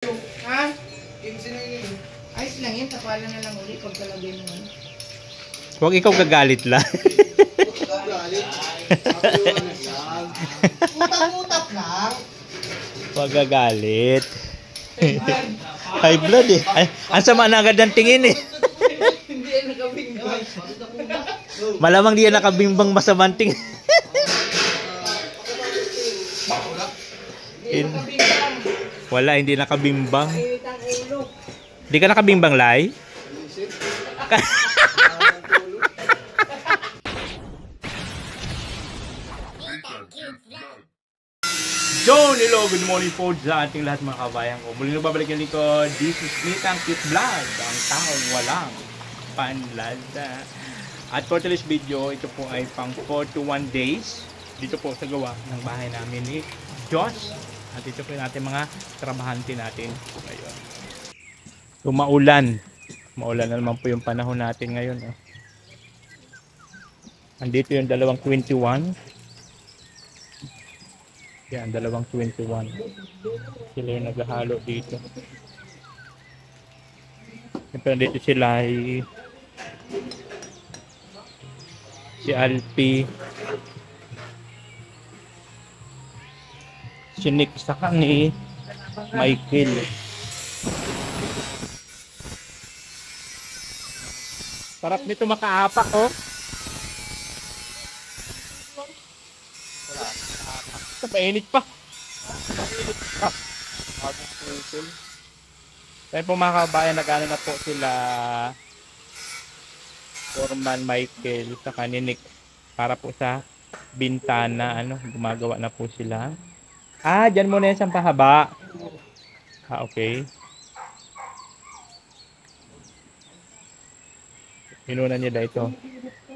Ha? 15 na yun. Ayos lang yan, tapalan na lang ulit pagkalagay mo. Huwag ikaw gagalit lang. Galit. Utap-utap lang. Huwag gagalit. High blood eh. Ay, ang sama na agad ng tingin eh. Hindi yan nakabimbang. Malamang di yan nakabimbang masamang tingin. Wala, hindi nakabimbang. Hindi ka nakabimbang, Lai? John, hello, good morning po sa ating lahat mga kabayan ko. Muli nagbabalik yung likod. This is Nitang Kit Vlog, ang taong walang panlada. At for today's video, ito po ay pang 41 days dito po sa gawa ng bahay namin ni Josh. At ito po yung ating mga trabahante natin. Ayun. Maulan. Maulan na naman po yung panahon natin ngayon. Oh. Andito yung dalawang 21. Yan, dalawang 21. Sila yung naghahalo dito. Siyempre dito sila ay si Alpi, si Nick, saka ni Michael. Sarap nito makaapak, oh. Mainit pa. Kaya po mga kabayan, nag-ano na po sila Foreman Michael sa Nick para po sa bintana, gumagawa na po sila. Dyan muna yan sa pahaba. Okay. Inuna nila ito.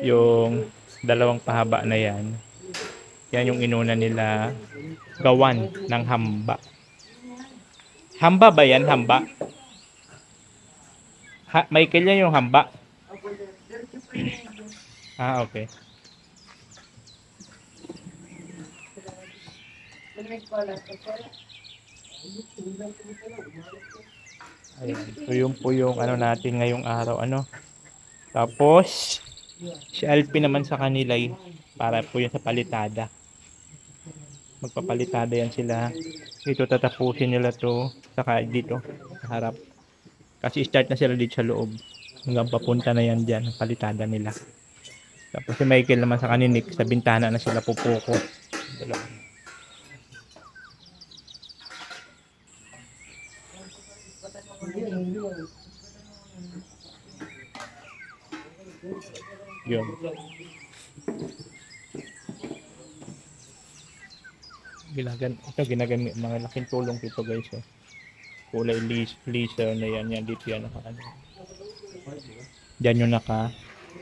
Yung dalawang pahaba na yan. Yan yung inuna nila gawan ng hamba. Hamba ba yan? Hamba? Michael, yan yung hamba? Okay. Ayan. So yun po yung natin ngayong araw. Tapos si Alpi naman sa kanila para po yun sa palitada. Magpapalitada yan sila. Ito tatapusin nila to saka dito sa harap. Kasi start na sila dito sa loob. Hanggang papunta na yan dyan. Palitada nila. Tapos si Michael naman sa kaninik. Sa bintana na sila pupuko. Yun. Ginagamit mga laking tulong dito guys. Kulay laser na yan dito yan Diyan yung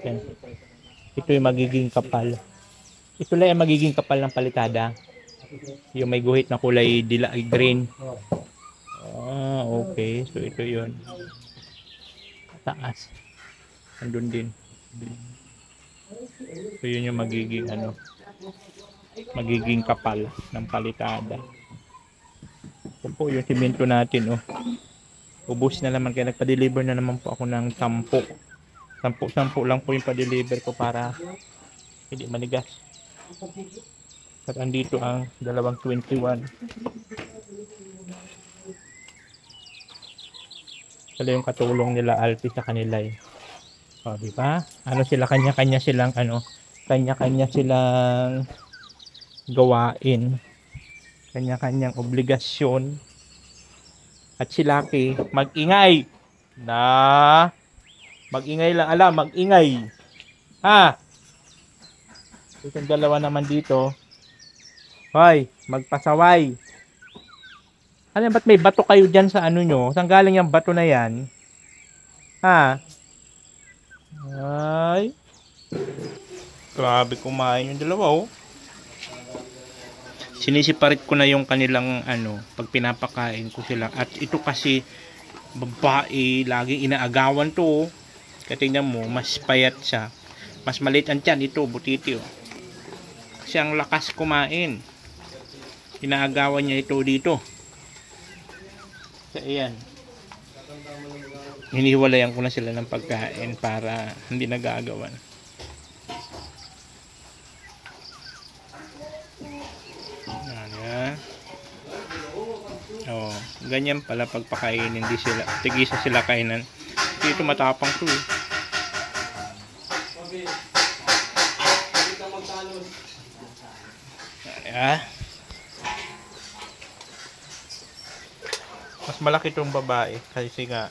yan. Ito yung magiging kapal. Ito lang yung magiging kapal ng palitada. Yung may guhit na kulay green. Okay. So ito yun. Taas. Andun din. So yun yung magiging magiging kapal ng palitada. Ito po yung simento natin. Ubus na naman kaya nagpa-deliver na naman po ako ng 10 lang po yung pa-deliver ko para hindi manigas. At andito ang dalawang 21. Sila yung katulong nila Alpi sa kanila diba? Sila kanya-kanya silang kanya-kanya silang gawain, kanya-kanyang obligasyon. At si Lucky mag-ingay lang, mag-ingay itong dalawa naman dito magpasaway. Ba't may bato kayo dyan sa nyo? Saan galing yung bato na yan? Grabe kumain yung dalawa Sinisiparit ko na yung kanilang pag pinapakain ko sila. At ito kasi babae, laging inaagawan to. Katingnan mo, mas payat siya. Mas maliit ang tiyan, ito butiti Kasi ang lakas kumain. Inaagawan niya ito dito. So, ayan. Hiniwalayan ko na sila ng pagkain para hindi nagagawan. Ayan. Oh, ganyan pala pagpakainin, hindi sila, tigisa sila kainan. Dito matapang to eh. Ayan. Mas malaki itong babae kasi nga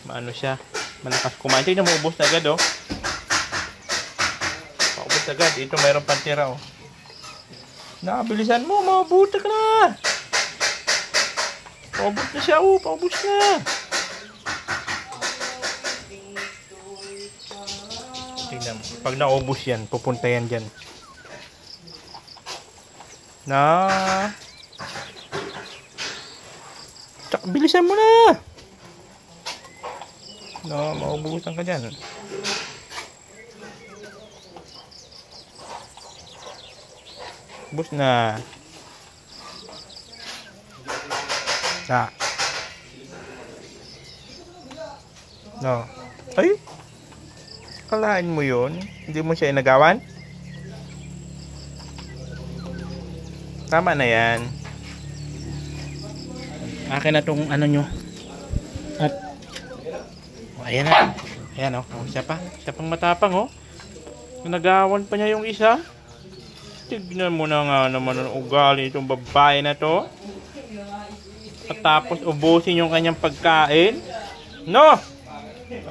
maano siya, malakas kumain. Tingnan mo, ubos na agad oh. Paubos agad. Ito mayroon pang tira oh. Nakabilisan mo, mabuta ka na. Paubos na siya oh, paubos na. Tingnan mo, pag naubos yan, pupunta yan dyan. Tsaka, bilisan mo na. No, maubusan ka dyan. Bus na. No. Ay. Kalain mo yun? Hindi mo siya inagawan? Tama na yan. Akin na tong ano nyo. At ayan na. Ayan o. Oh. Siya pang matapang o. Oh. Nagawan pa niya yung isa. Tignan mo na nga naman ang ugali itong babae na to. At tapos ubusin yung kanyang pagkain. No!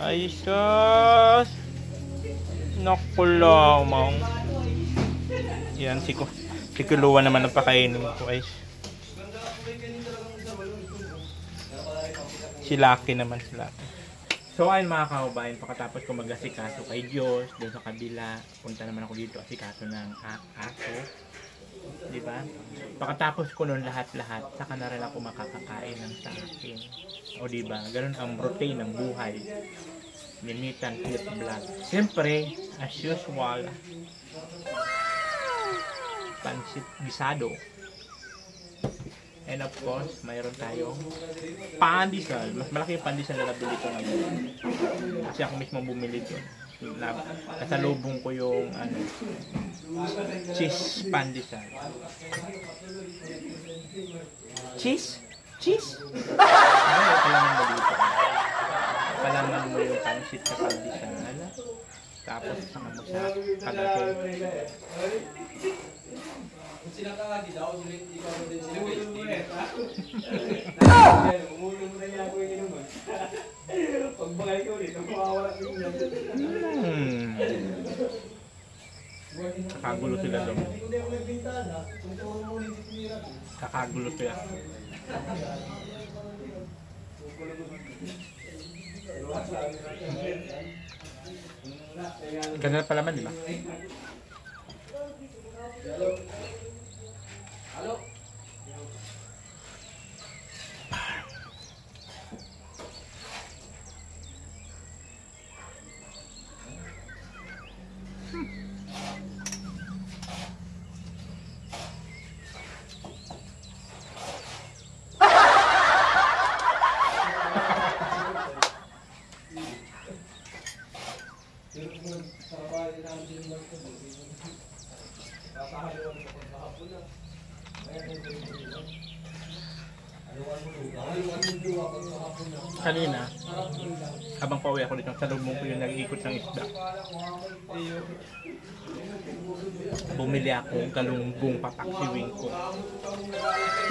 Ay sus! Naku lang, mang. Yan, si Kuluwa naman ang pakainin ko ay. Si Lucky naman, si Lucky. So ayun mga kaubayan, pagkatapos ko mag-asikaso kay Diyos, doon sa kabila, punta naman ako dito, asikaso ng aso. Diba? Pagkatapos ko nun lahat-lahat, saka na rin ako makakakain ng sa akin. O diba? Ganun ang routine ng buhay. Ni Nitan Cute Vlog. Siyempre, as usual, pansit gisado. And of course, mayroon tayong pandesal. Mas malaki yung pandesal na nabili ko ngayon. Kasi ako mismo bumili doon. Kasalubong ko yung cheese pandesal. Cheese? Cheese? Ano palaman mo dito? Palaman mo yung pansit sa pandesal. Tapos saka mo sa kagagay. Sila ka nga, di daw, hindi ka mo din sila umulong mo na niya ako yung inuman. Pagbagay ko ulit, ang mawawala ko yung kakagulo sila doon. Kakagulo sila. Ganda pala man, di ba? Halo. Kanina, habang pauwi ako dito, sa lubong ko yung nag-iikot ng isda. Bumili ako galunggong papaksiwin ko.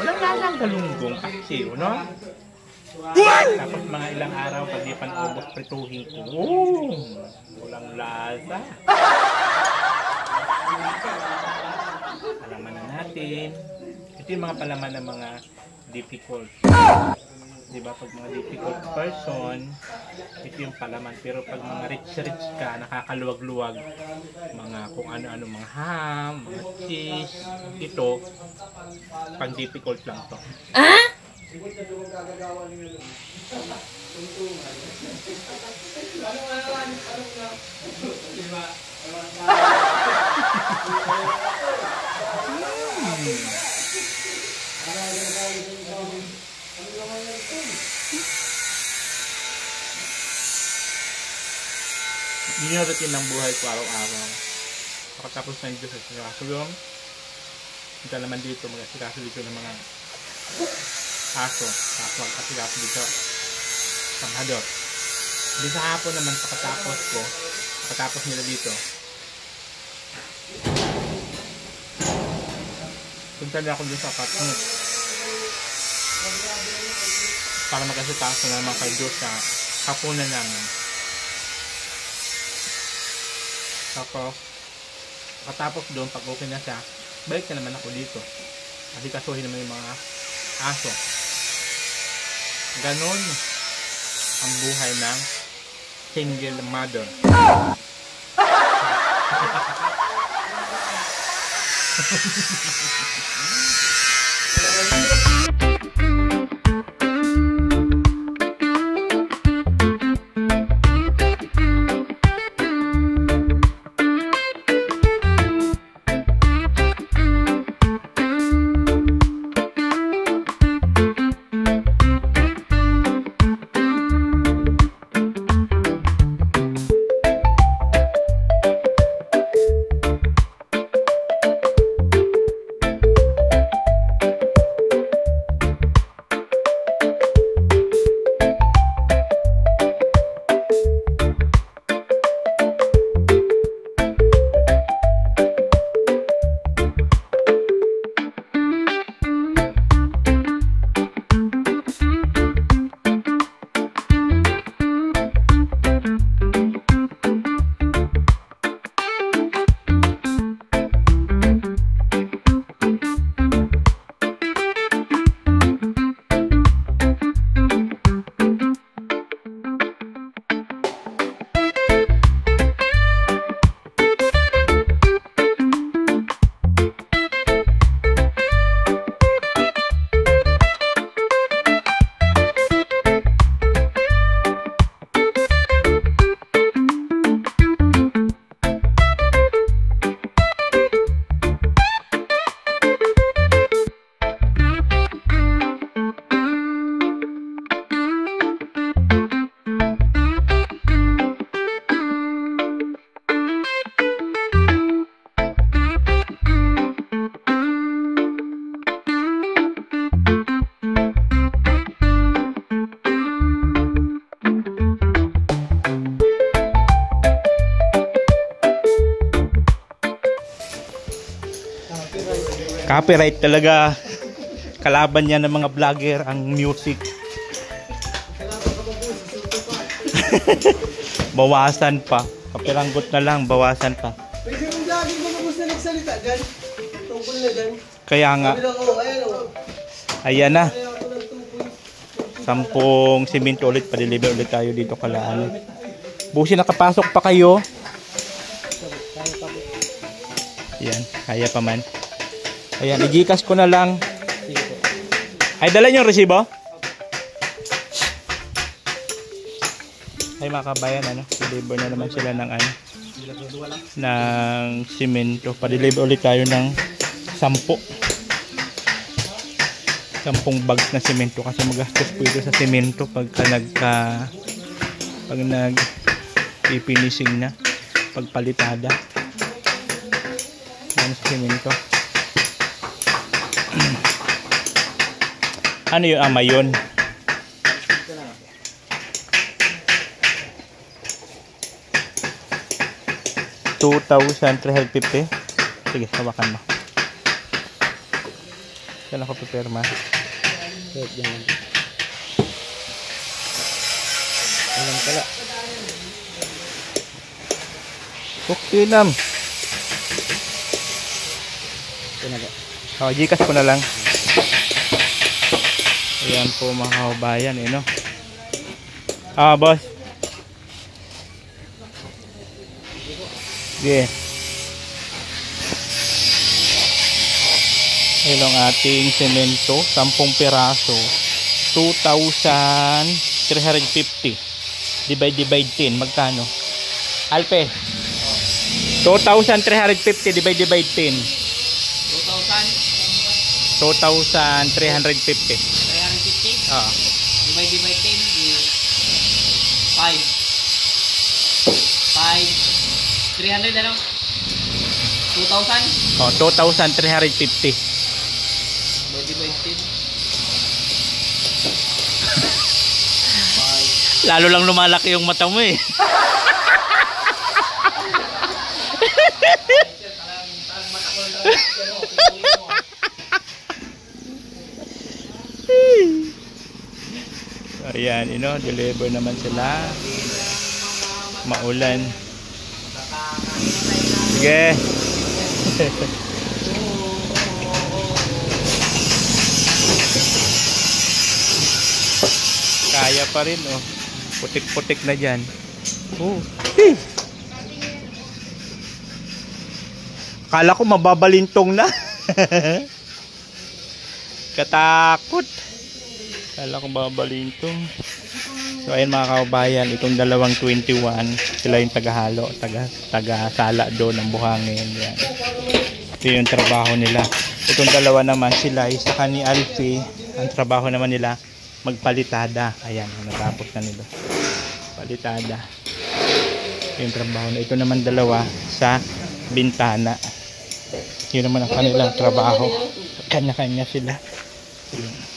Walang lalang galunggong paksiw, no? Tapos mga ilang araw, pag di pan-ubos, prituhin ko. Walang lasa. Palaman na natin. Ito yung mga palaman ng mga difficult. Diba, pag mga difficult person, ito yung palaman. Pero pag mga rich ka, nakakaluwag-luwag, mga kung ano-ano, mga ham, mga cheese, ito, pang difficult lang to. Ah? Yun yung routine ng buhay ko araw-araw. Pagkatapos ng Diyos at sikaso yung ito naman dito, mag-asikaso dito ng mga aso. Tapos mag-asikaso dito sa hadot. Di sa hapon naman pagkatapos nila dito. Punta na ako dun sa apartment para mag-asikaso na naman kay Diyos sa hapunan namin. Tapos pagkatapos doon, pag okay na siya, balik na naman ako dito. Kasi kasuhin naman yung mga aso. Ganon ang buhay ng single mother. Copyright talaga. Kalaban niya ng mga vlogger ang music. Bawasan pa. Kapiranggot na lang, bawasan pa. Pwede yung vlogging mo na nagsalita dyan. Tungkol na dyan. Kaya nga. Ayan na. 10 simento ulit, pa-deliver ulit tayo dito Kalaan. Busi nakapasok pa kayo. Ayan, kaya pa man. Ayan, i-Gcash ko na lang. Ay, dala niyo yung resibo? Ay, mga kabayan, ano? Deliver na naman sila ng ano? Ng simento. Pa-deliver ulit tayo ng 10 bags na simento kasi magastos po ito sa simento pag nag-finishing na, pagpalitada. Yan sa simento. Ano yung ama yun? $2,350. Sige, hawakan mo. Saan ako pipirma? Alam pala. Okay nam. Gcash ko na lang. Ayan po mga kabayan, no? Boss. Yeah. Ayan ang ating semento, 10 piraso, 2,350. Divide 10, magkano? Alpe. 2,350 divide 10. 2,350. 350? Ah. Divide 10, 5. 5 300 ano? 2,000? Oh, 2,350. Body by 10. Lalo lang lumalaki yung mata mo eh. Ayan, deliver naman sila. Maulan. Sige. Kaya pa rin oh. Putik-putik na dyan. Oh. Kala ko mababalintong na. Katakot. Kala ko mababalintong. So ayun mga kababayan, itong dalawang 21, sila yung tagahalo, taga-sala doon ng buhangin. Yan. Ito yung trabaho nila. Itong dalawa naman sila, isa ka ni Alfie, ang trabaho naman nila magpalitada. Ayan, natapos na nila. Palitada. Ito yung trabaho na. Ito naman dalawa sa bintana. Yun naman ang kanilang trabaho. Kanya-kanya sila. Yun.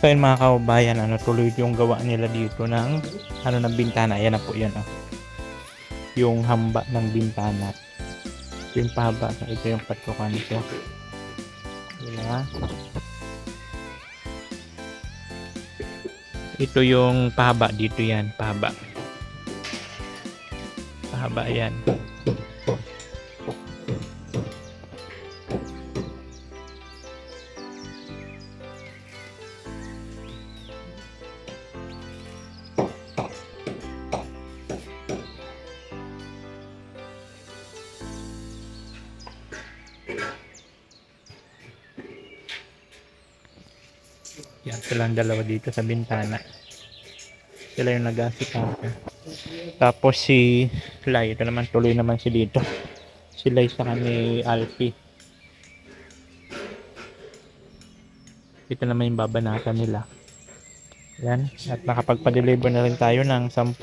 So yun mga kababayan, tuloy yung gawa nila dito ng ng bintana. Ayan na po yan. Yung hamba ng bintana. Ito yung pahaba. Ito yung patukan nito. Diba? Ito yung pahaba dito yan. Pahaba. Pahaba yan. Yan, silang dalawa dito sa bintana. Sila yung nag-asikaso. Tapos si Lai, ito naman, tuloy naman si dito. Si Lai sa ni Alfie. Ito naman yung babanatan nila. Yan. At nakapagpa-deliver na rin tayo ng 10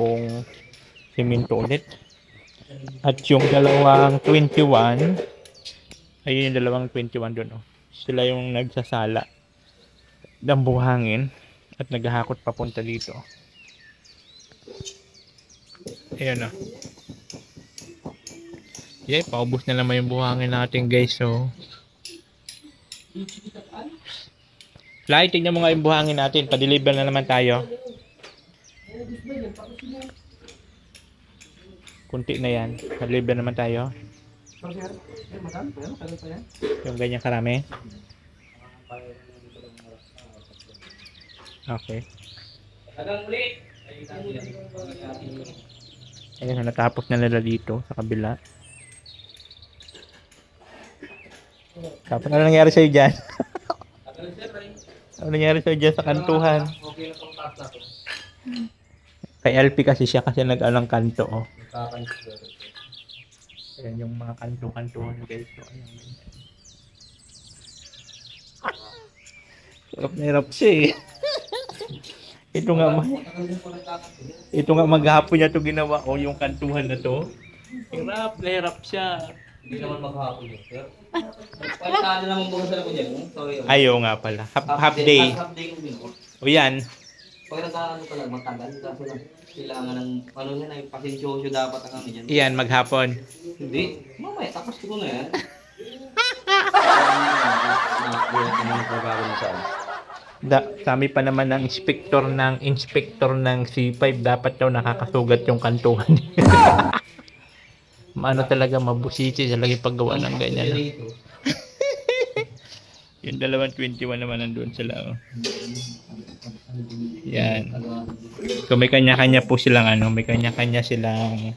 simento ulit. At yung dalawang 21, ayun yung dalawang 21 doon. Oh. Sila yung nagsasala ng buhangin at naghahakot papunta dito. Ayan o. Yeah, paubos na naman yung buhangin natin guys. So, Lai, tignan mo nga yung buhangin natin. Pa-deliver na naman tayo. Kunti na yan. Pa-deliver naman tayo. Yung ganyan karami. Okay. Ayan, natapos na nila dito sa kabila. Tapos ano nangyari sa'yo dyan? Ano nangyari sa'yo dyan sa kantuhan? Kay LP kasi siya kasi nag-alang kanto. Oh. Ayan yung mga kanto-kantuhan guys. So, ayan. Sarap na hirap siya eh. Ito nga maghapon niya ito ginawa. O yung kantuhan na to. Hirap na hirap siya. Hindi naman maghapon yun, sir. Pagkano naman bukas na ko dyan. Sorry. Ayaw nga pala. Half day. Half day kong binukot. O yan. Pag nagkaano pala, matagal. Kaso lang, kailangan ng, ano yan ay, pasensyoso dapat ang kami dyan. Yan, maghapon. Hindi. Mamaya, tapos ko na yan. Kami pa naman ng inspector ng C5 dapat daw nakakasugat yung kantuhan. Maano talaga mabusisi talaga yung paggawa ng ganyan. Yung dalawang 21 naman nandun sila. Oh. Yan. So may kanya-kanya po silang may kanya-kanya silang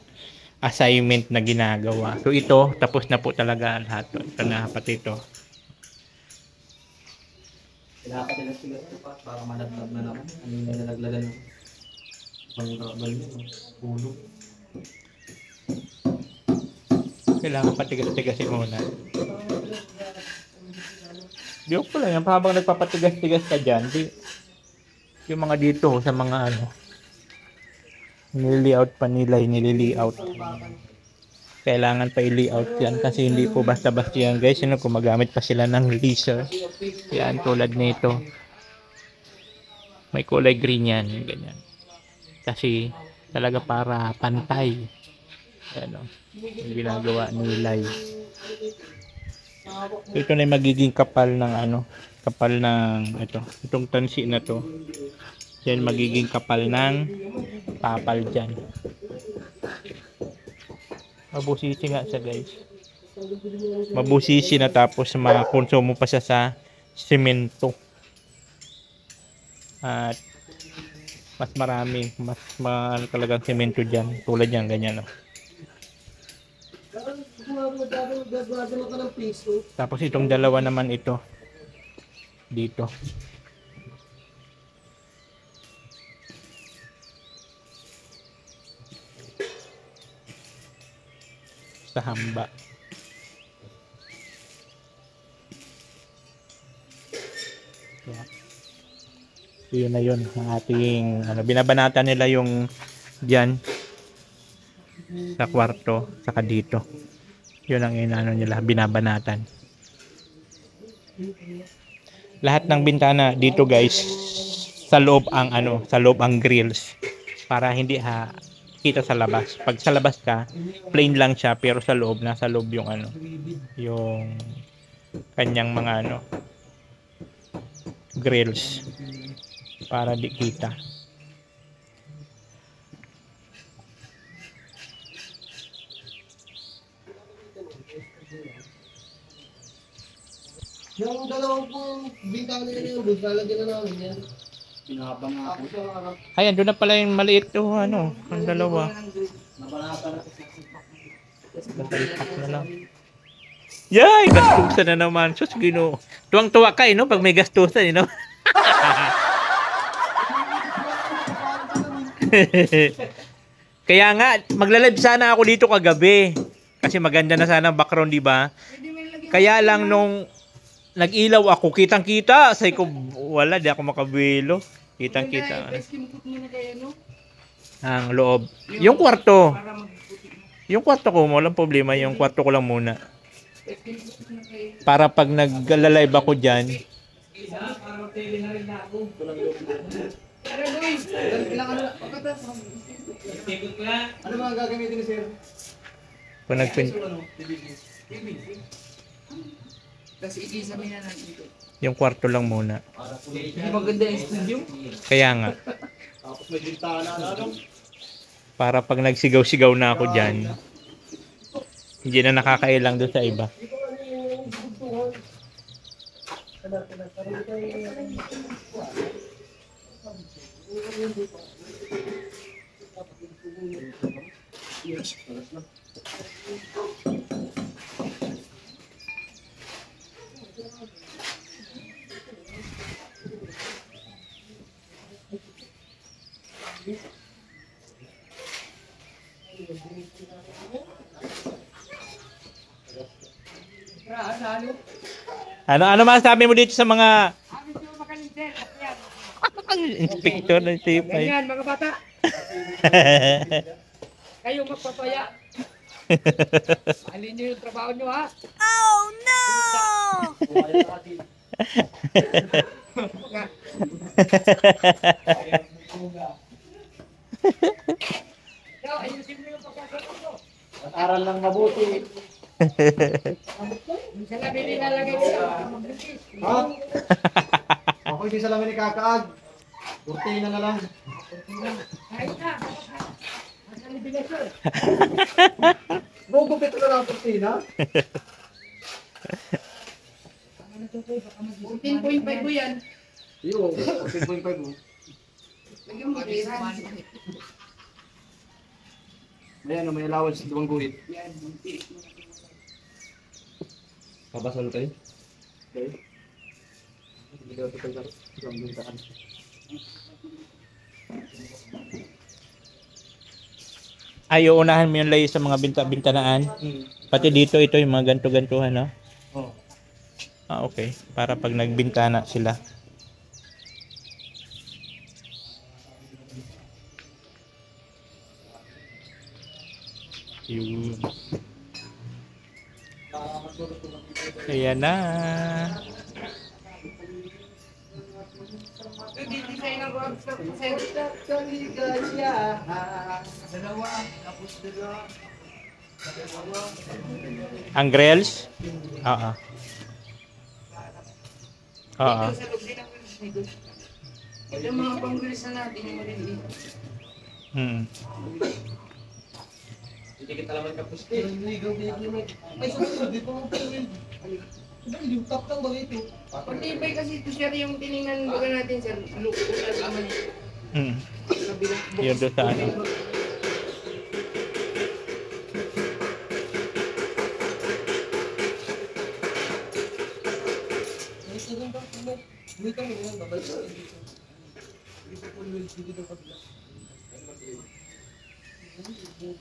assignment na ginagawa. So ito, tapos na po talaga lahat. Ito na pati ito. Dapat nila sila ito pa para malaglag na naman. Ano yung nalaglagan ng pangkabal nyo, pulo. Kailangan patigas-tigasin muna. Joke ko lang yan. Habang nagpapatigas-tigas ka dyan, yung mga dito sa mga nili-layout pa nila, nili-layout. Kailangan pa i-layout yan kasi hindi po basta-basta yan guys. Kung magamit pa sila ng laser. Yan, tulad nito. May kulay green yan. Ganyan. Kasi talaga para pantay. Yan o. Yung ginagawa nila. Ito na yung magiging kapal ng kapal ng itong tansi na to. Yan magiging kapal ng papal dyan. Mabusisi nga siya guys. Mabusisi na tapos makonsumo pa siya sa semento. At mas marami, mas talagang semento dyan. Tulad yan, ganyan o. Tapos itong dalawa naman ito dito. Sa hamba. Yeah. So, yun na yun ang ating binabanatan nila yung diyan sa kwarto saka dito. Yun ang nila binabanatan. Lahat ng bintana dito guys sa loob ang sa loob ang grills para hindi kita sa labas. Pag sa labas ka, plain lang siya pero sa loob nasa loob yung yung kanyang mga grills para di kita. Yung dalawang pong bintana nyo yung lalagyan na namin yan. Pinakabang nga ako. Ayan, doon na pala yung maliit to, ang dalawa. Natalpak na lang. Yay! Gastusan na naman. Sus, Ginoo. Tuwang-tuwa ka, no? Pag may gastusan, no? Kaya nga, magla-live sana ako dito kagabi. Kasi maganda na sana ang background, di ba? Kaya lang nung nag-ilaw ako, kitang-kita. Say ko, wala, di ako makabilo. Kitang-kita. Iskimukot mo na kaya, no? Ang loob. Yung kwarto. Para magputi mo. Yung kwarto ko, walang problema. Yung kwarto ko lang muna. Iskimukot mo na kaya. Para pag nag-live ako dyan, Para mag-tele na rin na ako. Pero Luis, ilang ano, pagkatapos. Ano ba ang gagamitin ni sir? pag nag-print, Tapos ikisami na dito. yung kwarto lang muna. Hindi maganda yung studio. Kaya nga, Tapos may bintana na ano. para pag nagsigaw-sigaw na ako dyan, hindi na nakakailang doon sa iba. Ano masasabi mo dito sa mga inspector ng tipay? Ganyan, mga bata. Kayo magpapaya. Alin nyo yung trabaho nyo, ha? Nga. Ikaw, ayusin mo yung pagkakaroon mo. Aral lang mabuti. Minsan na nilalagay ko lang. Magbukis. Ha? Ako hindi sa lamin ni Kakaag. Kurtina na lang. Kahit na. Ang libigasyon. Gugupit ko na lang ang kurtina. 14.5 ko yan. Iyo, 14.5 mo. Lagyan mo kairan. May allowance sa duwang guhit. Yan, bunti. Kabasal kayo? Okay. Hindi ka ito sa bintaan. Ay, uunahan mo yung layo sa mga bintanaan. Pati dito, ito yung mga ganto-gantuhan, no? Oh. Ah, okay. Para pag nagbintana sila. Yun. Ayan na. Design ang roadstop ko sa'yo. Dalawa, tapos dalawa. Ang grills? Oo. Oo. Dito sa loob din ang grills nito. Ito yung mga pang-grills na natin yung maliliit. Hindi kita laman kapos. Ay, sumunod dito ang pangil. Yung top ng bagay ito. Pagtibay kasi ito sir yung tinignan baga natin sir. Look ko na naman kabilang box. Yun doon sa ano.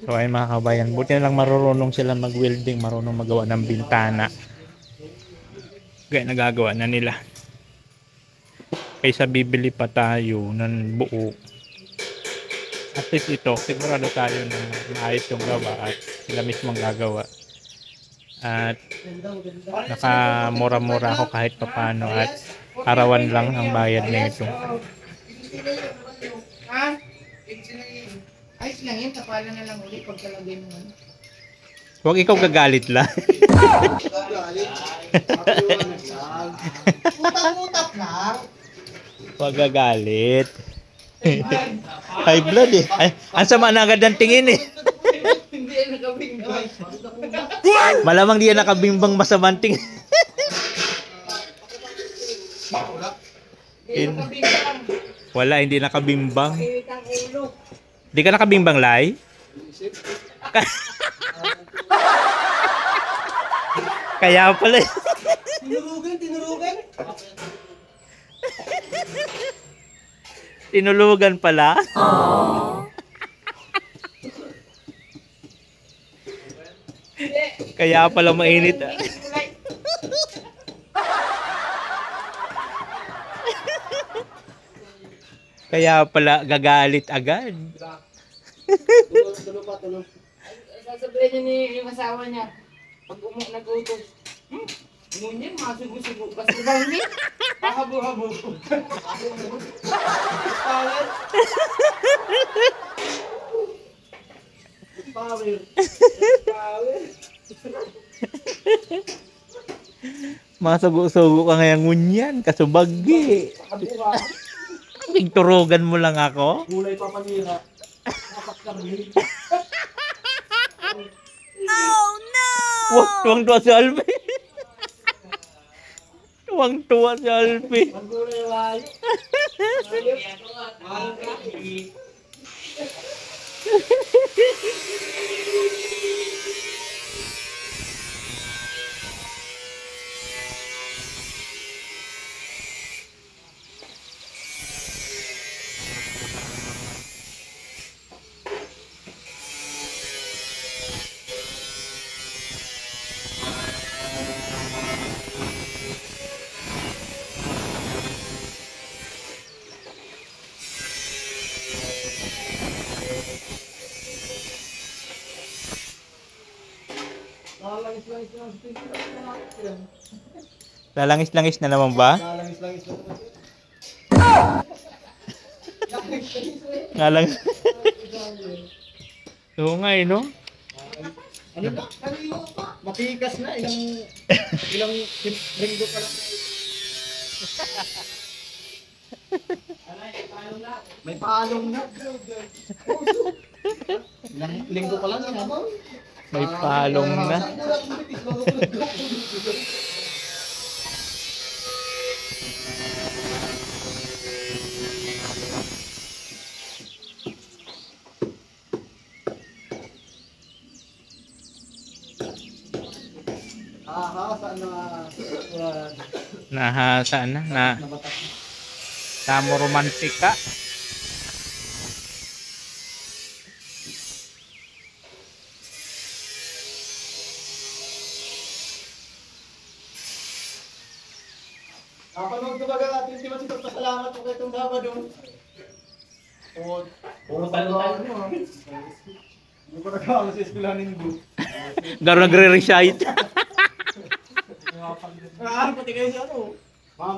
So ay mga kabayan, buti na lang marunong sila mag-welding, marunong magawa ng bintana. Kaya nagagawa na nila. Kaysa bibili pa tayo ng buo. At least ito, sigurado tayo na maayos yung gawa at sila mismong gagawa. At nakamura-mura ako kahit papano at arawan lang ang bayad na ito. Ha? Ayos lang yan, tapalan na lang ulit pagkalagay mo. Huwag ikaw gagalit lang. Utap-utap lang. Huwag gagalit. High blood eh. Ay, ang sama na agad ng tingin eh. Hindi yan nakabingay. Malamang di yan nakabimbang masamang tingin. Hindi nakabimbang. Wala, hindi nakabimbang. Init ang ulo. Di ka nakabimbang, Lai? Kaya pala. Tinurugan. Tinulugan pala. Kaya pala mainit. Kaya pala gagalit agad. Tulo pa. Sasabihin niya ni yung asawa niya, pag nag-utos, ngunyan, masugo-sugo. Kasi bang hindi? Pahabo-habo. Power. Masugo-sugo ka ngayang ngunyan, kasubagi. Pigturugan mo lang ako. Gulay pa panira. Kapag-karni. Wag, tuwang-tuwa si Alpi. Tuwang-tuwa si Alpi. Ang gulay wayo. Lalangis-langis na naman ba? Lalangis-langis na naman. Ngalang. Oo nga eh, no? Ano ba? Matikas na. Ilang linggo pa lang. May paalong na. Ilang linggo pa lang. May palong na. Nahasa na. Tamo romantika. Kapanood ko baga natin, di ba si pasalamat po kay itong Sabado. Puro talo-talo mo. Hindi ko nagkakala sa eskwelahan nito. Garo nagre-recite. Pati kayo si ano? Ma'am.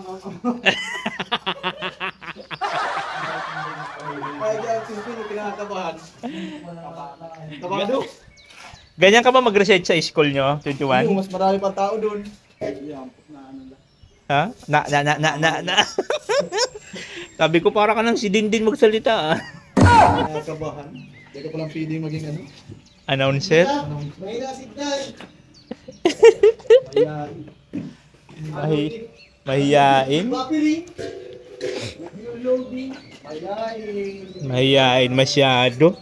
Kaya di ang sino pinakatabahan. Kabado. Ganyan ka ba mag-recite sa school nyo, 21? Mas marami pang tao doon. Ha? Na. Sabi ko para ka nang si Dindin magsalita. Kabahan. Hindi ko palang pwede maging ano. Announcer? May nasignal. Mahiyain. Papiling. Loading. Mahiyain. Mahiyain masyado.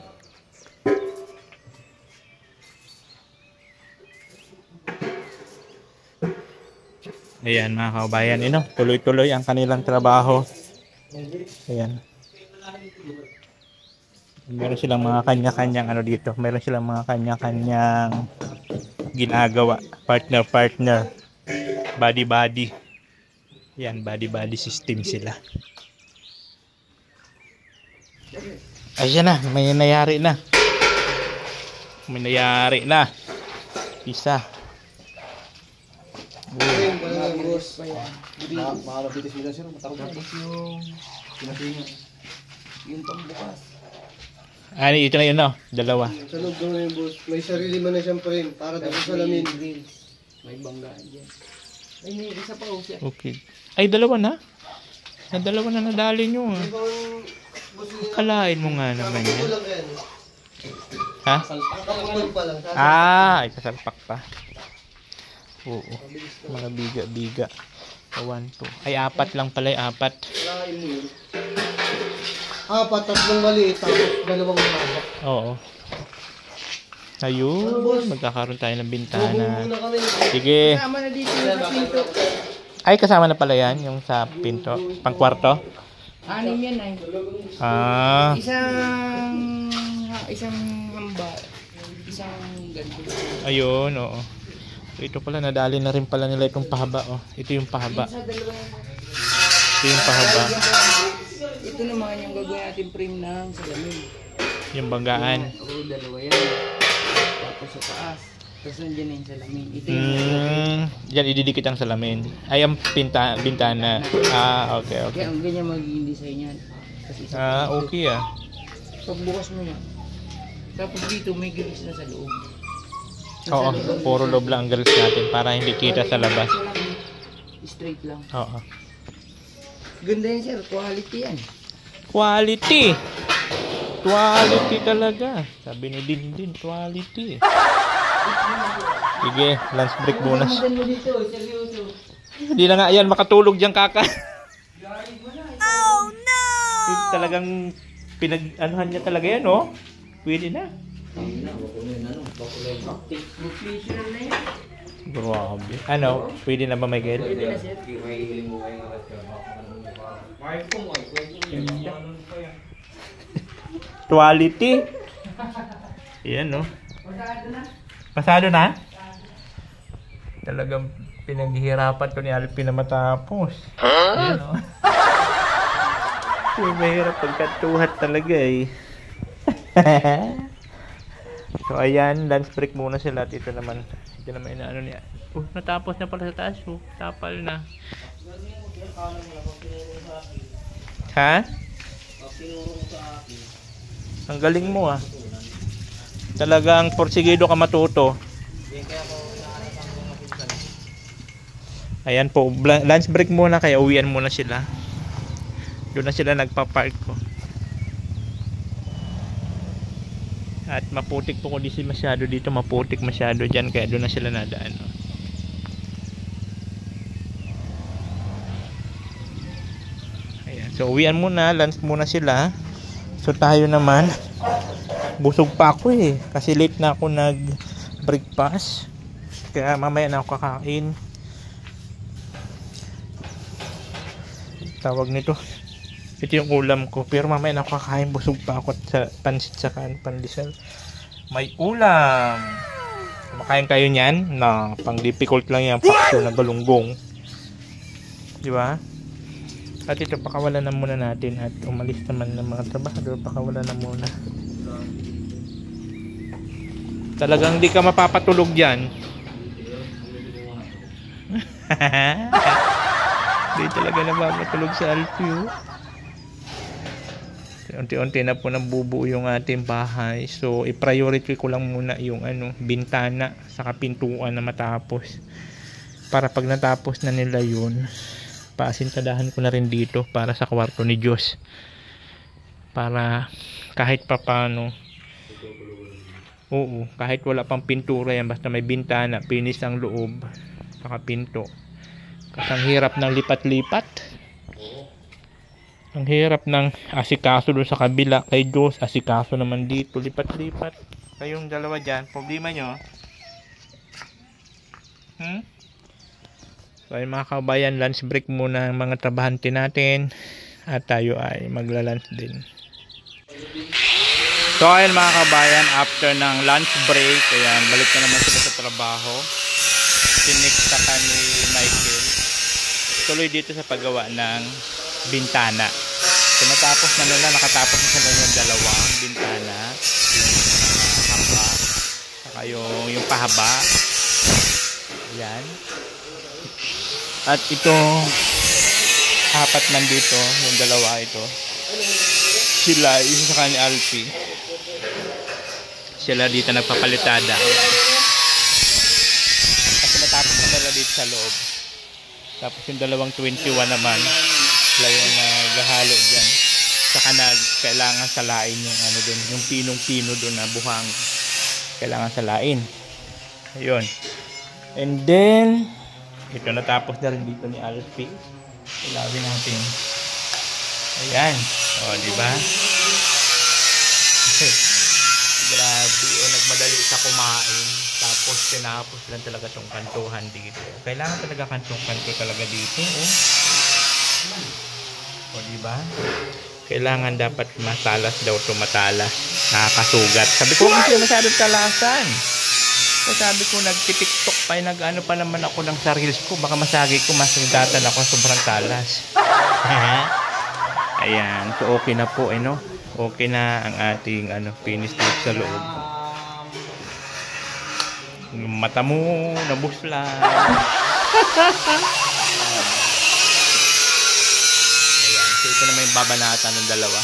Ayan mga kabayan, tuloy-tuloy ang kanilang trabaho. Ayan. Meron silang mga kanya-kanyang dito. Meron silang mga kanya-kanyang ginagawa. Partner. Body. Yan, body system sila. Ayan na, may nangyari na. Isa. Makabitis nila sir, matarong yung pinatingan. Yung pambukas. Ito na yun, no? Dalawa. Sa loob daw na yung boss, may sarili man na siyang frame para daw sa salamin. May banggaan dyan. Ay, may isa pa siya. Okay. Ay, dalawa na? Dalawa na nadali nyo. Kalain mo nga naman yan. Ha? Ay, kasalpak pa. Oo. Mga biga. 1, 2. Ay, 4 lang pala. 4. Kalain mo yun. 4, tatlong maliit, tapos dalawang mahaba. Oo. Ayun. Magkakaroon tayo ng bintana. Muna kami. Sige. Kasama na dito yung sa pinto. Ay, kasama na pala yan. Yung sa pinto. Pang kwarto. 6 yan ay. Ah. Isang hamba. Isang ganito. Ayun, oo. So, ito pala, nadali na rin pala nila itong pahaba. Oh. Ito yung pahaba. Sa dalawa yan. Ito yung pahaba. Ito naman yung gagawin natin frame ng salamin. Yung banggaan. Oo, dalawa yan. Tapos sa taas. Tapos nandiyan na yung salamin. Ito yung Diyan ididikit ang salamin. Ay, ang bintana. Okay. kaya ang ganyan magiging design yan. Tapos isa Okay pagbukas mo yan. Tapos dito may grills na sa loob. Oo, puro loob lang ang grills natin para hindi kita sa labas. Straight lang. Oo. Ganda yan sir, quality yan. Quality talaga. Sabi ni Dindin, quality. Sige, lunch break muna. Ganda mo dito, seryoso. Hindi na nga yan makatulog dyan kaka. Oh no! Talagang pinag-anuhan niya talaga yan, oh. Pwede na. Professional na yan. Grabe. Ano? Pwede na ba, Michael? Pwede na sir. Quality. Yan, no? Pasado na? Talagang pinaghihirapan to ni Alpin na matapos. Yan, no? Mahirap pagkatuhat talaga eh. So ayan, lunch break muna sila at ito naman inaano niya. Natapos na pala sa taas. Tapal na. Ha? Ang galing mo ah. Talagang porsigido ka matuto. Ayan po, lunch break muna kaya uwian muna sila. Doon na sila nagpa-park ko. At maputik po ko dito masyado dito, maputik masyado dyan kaya doon na sila nadaan. Ayan, so uwian muna, lunch muna sila. So tayo naman, busog pa ako eh, kasi late na ako nag breakfast. Kaya mamaya na ako kakain. Tawag nito. Ito yung ulam ko. Pero mamaya na ako kakain. Busog pa ako sa pansit sa pandesal. May ulam. Kumakain kayo niyan? Na, pang difficult lang yan. Pakso na galunggong. Di ba? At ito, pakawalan na muna natin. At umalis naman ng mga trabahador. Pakawalan na muna. Talagang di ka mapapatulog dyan. Di talaga napapatulog sa Alfio. Unti-unti na po nabubuo yung ating bahay. So, i-priority ko lang muna yung bintana sa pintuan na matapos. Para pag natapos na nila yun, paasintadahan ko na rin dito para sa kwarto ni Diyos. Para kahit papano, kahit wala pang pintura yan, basta may bintana, pinis ang loob, saka pinto. Kasi ang hirap ng lipat-lipat. Ang hirap ng asikaso doon sa kabila kay Diyos, asikaso naman dito, lipat-lipat. Kayong dalawa dyan, problema nyo. So ay mga kabayan, lunch break muna ang mga trabahante natin. At tayo ay magla-lunch din. So ayun mga kabayan, after ng lunch break, ayan, balik na naman sila sa trabaho. Sinik sa ni Michael. Tuloy dito sa paggawa ng bintana. So natapos na nila, nakatapos na sila yung dalawang bintana, yung haba, saka yung pahaba. Ayan. At ito, apat man dito, yung dalawa ito. Sila, isa sa ni Alfie. Sila dito nagpapalitada. Kasi natapos na nila dito sa loob. Tapos yung dalawang 21 naman, sila yung gahalo dyan. Saka kailangan salain yung dun, yung pinong-pino dun na buhang. Kailangan salain. Ayun. And then, ito natapos na rin dito ni Alfie. Ilawin natin. Ayan. O, diba? Grabe. Nagmadali sa kumain. Tapos, tinapos lang talaga itong kantuhan dito. Kailangan talaga kanto talaga dito. O, diba? Kailangan dapat matalas daw ito, matalas. Nakakasugat. Sabi ko, hindi masyadong talasan. So, sabi ko, nagtitiktok pa, nag-ano pa naman ako ng sarils ko. Baka masagi ko, masagatan ako, sobrang talas. Ayan, so okay na po, no? Okay na ang ating finish dito sa loob. Yung mata mo, nabusla. Ayan, so ito naman yung babanatan ng dalawa.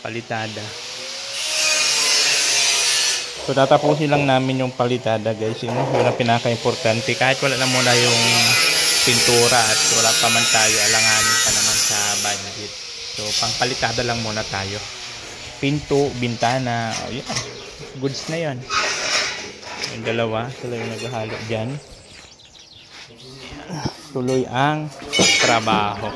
Palitada. So tatapusin lang namin yung palitada, guys. Yun ang pinaka-importante. Kahit wala na muna yung pintura at wala pa man tayo, alanganin pa naman sa budget. So pangpalitada lang muna tayo. Pinto, bintana, oh yeah, goods na yan. Yung dalawa, sila yung naghahalo dyan. Tuloy ang trabaho.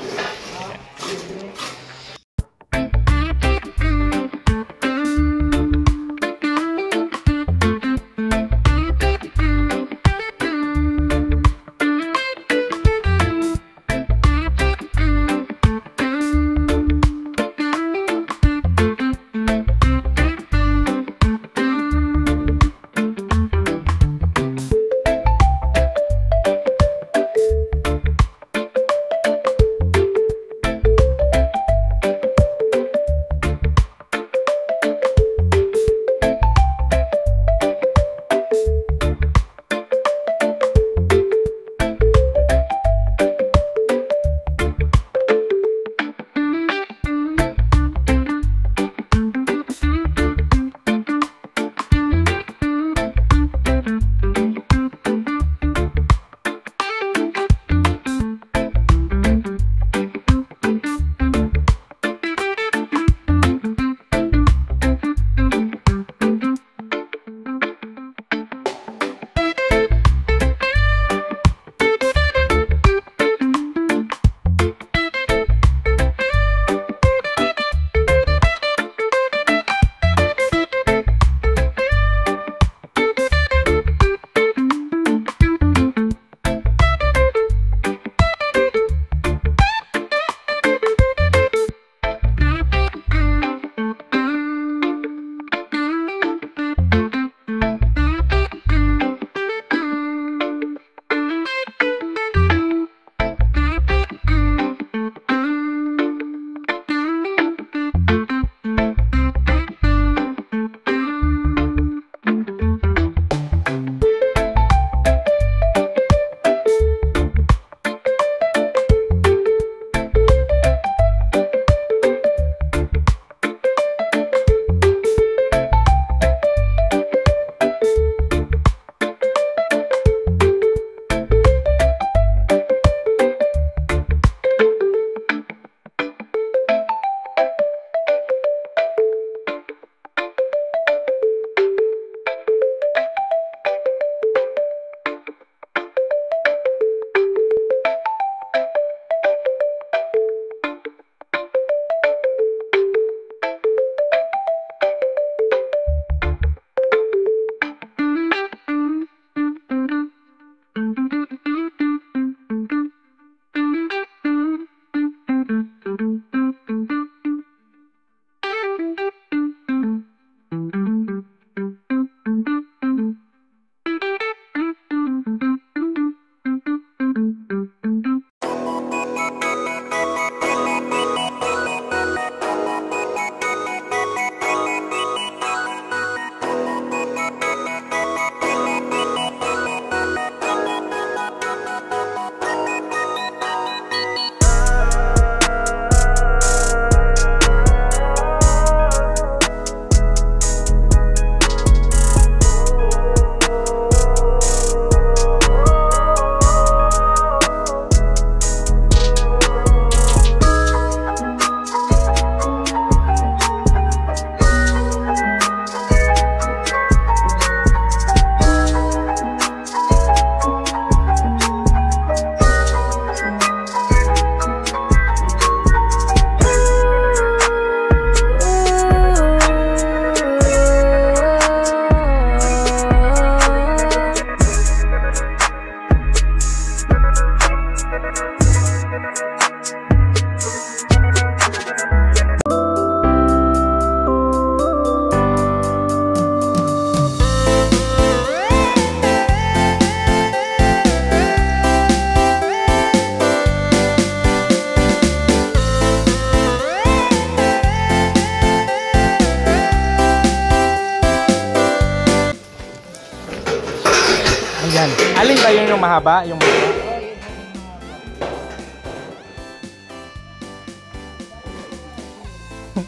Ayan. Alin ba yun yung mahaba? Yung mahaba?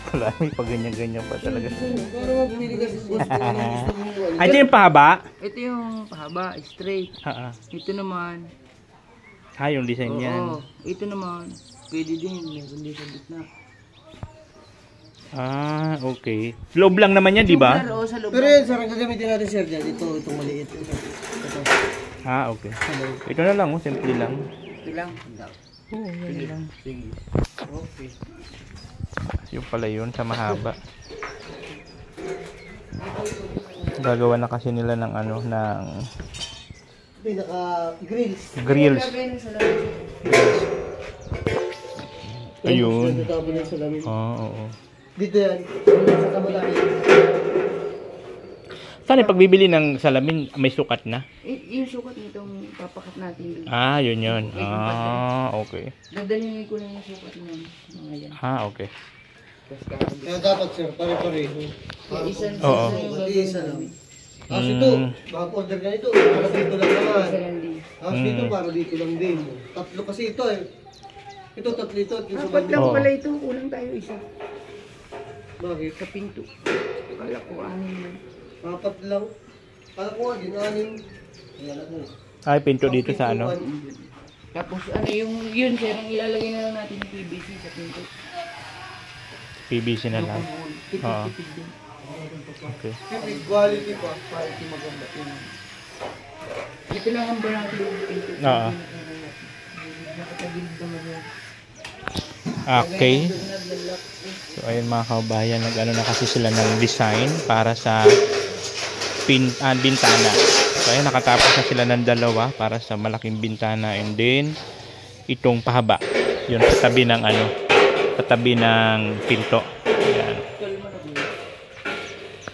Wala, may pag ganyan-ganyan pa talaga. Para mapili ka sa gusto mo na gusto mo. Ay, ito yung pahaba? Ito yung pahaba, straight. Ito naman. Yung design yan. Oo, ito naman. Pwede din, meron din sa gitna. Okay. Loob lang naman yan, di ba? Oo, sa loob. Pero yan, sir, ang gagamitin natin, sir, dyan. Itong maliit. Ito. Okay. Ito na lang, simple lang. Ito lang. Sige lang. Sige. Okay. Yung pala yun, sa mahaba. Gagawa na kasi nila ng ano, ng Pinaka-grills. grills. Ayun. Natapon yung salamin. Oo. Dito yan. Sa kamalaki. Saan yung pagbibili ng salamin, may sukat na? Yung sukat nitong papakat natin. Yun. Okay. Dadalhin ko na yung sukat ng mga yan. Okay. Kaya dapat, sir, pare-pareho. Oo. Isa lang. Ito, mag-order ka nito, para dito lang naman. Isa lang din. Dito, para dito lang din. Tatlo kasi ito eh. Ito, tatlo ito. Apat lang pala ito. Kulang tayo isa. Bakit? Sa pinto. Kala ko anin lang. Apat lang. Kala ko nga, ginanin. Ay, pinto dito sa ano? Tapos yun sir, ang ilalagay na lang natin yung PVC sa pinto. PVC na lang. Tipid din. Okay. Quality pa. Quality maganda yun. Ito lang ang barang yung pinto. Nakatagilid naman yun. Okay. So, ayun mga kabayan, nag-ano na kasi sila ng design para sa bintana. So, ayun, nakatapos na sila ng dalawa para sa malaking bintana. And then, itong pahaba. Yun, sa tabi ng ano, sa tabi ng pinto. Ayan.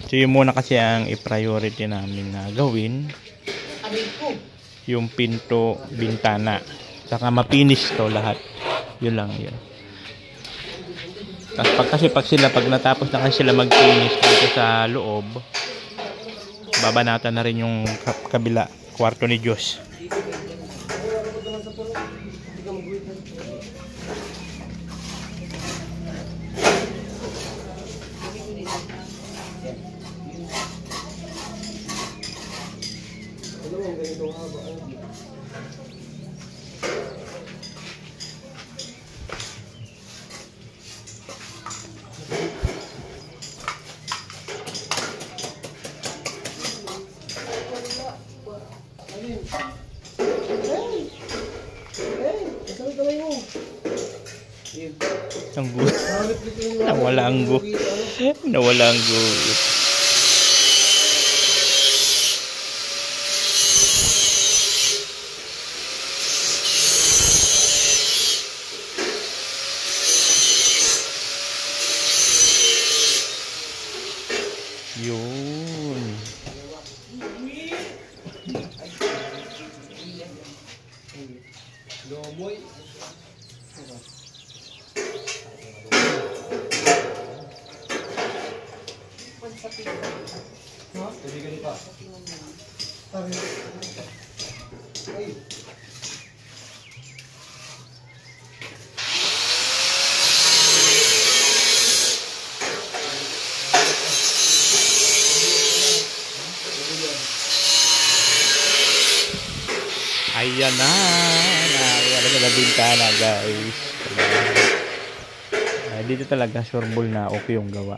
So, yun muna kasi ang i-priority namin na gawin. Yung pinto, bintana. Saka mapinis to lahat. Yun lang yun. Kasi pag natapos na kasi sila mag-finish dito sa loob, babanatan na rin yung kabila, kwarto ni Diyos. Ang gulo. Nawala ang gulo. Nawala ang gulo. Yun. Lomoy. Ayan na. Nakakawala na bintana, guys. Dito talaga sureball na okay yung gawa.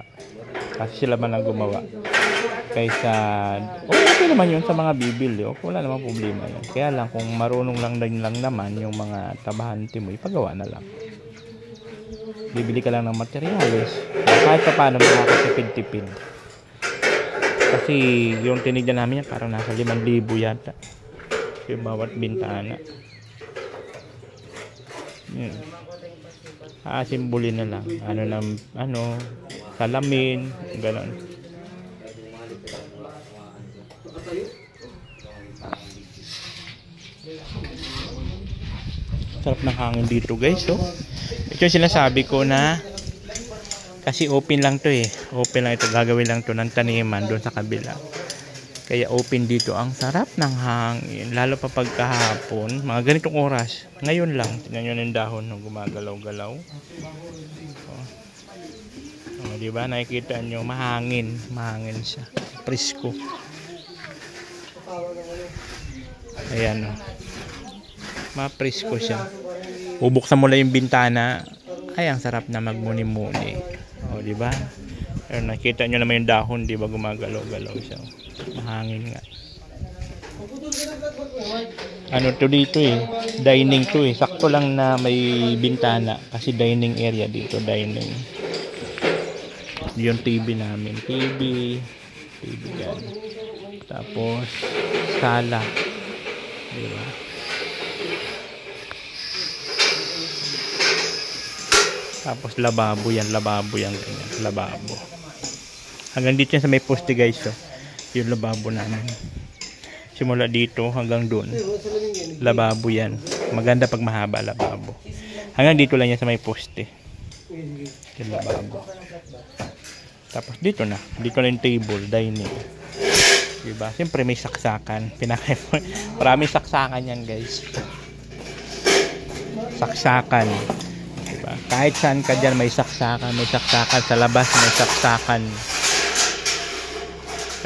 Kasi sila man ang gumawa. Kaysa, okay naman yun sa mga bibili. Wala namang problema yun. Kaya lang, kung marunong lang naman yung mga tabahante mo, ipagawa na lang. Bibili ka lang ng materials. Kahit pa paano makakasipid-tipid. Kasi yung tinignan namin yan, parang nasa 5,000 yata. Yung bawat bintana. Simbulin na lang. Salamin, gano'n. Sarap ng hangin dito, guys. So, ito yung sinasabi ko na kasi open lang to eh. Open lang ito. Gagawin lang to ng taniman doon sa kabila. Kaya open dito. Ang sarap ng hangin. Lalo pa pagkahapon. Mga ganitong oras. Ngayon lang. Tingnan nyo ng dahon na gumagalaw-galaw. Diba? Nakikita nyo. Mahangin. Mahangin siya. Presko. Ayan o. Mapresko siya. Bubuksan mo lang yung bintana. Ay, ang sarap na magmuni-muni. O, diba? Pero nakita nyo naman yung dahon, diba? Gumagalaw-galaw siya. Mahangin nga. Ano to dito eh? Dining to eh. Sakto lang na may bintana. Kasi dining area dito. Dining. Yung TV namin. TV yan. Tapos, sala. Diba? Tapos lababo yan, ganyan, lababo. Hanggang dito yan sa may poste guys, so. Yung lababo namin. Simula dito hanggang doon. Lababo yan. Maganda pag mahaba lababo. Hanggang dito lang yan sa may poste. Yung lababo. Tapos dito na. Dito na yung table, dining. Diba? Siyempre may saksakan. Maraming saksakan yan guys. Saksakan. Diba? Kahit saan ka dyan may saksakan. May saksakan sa labas, may saksakan.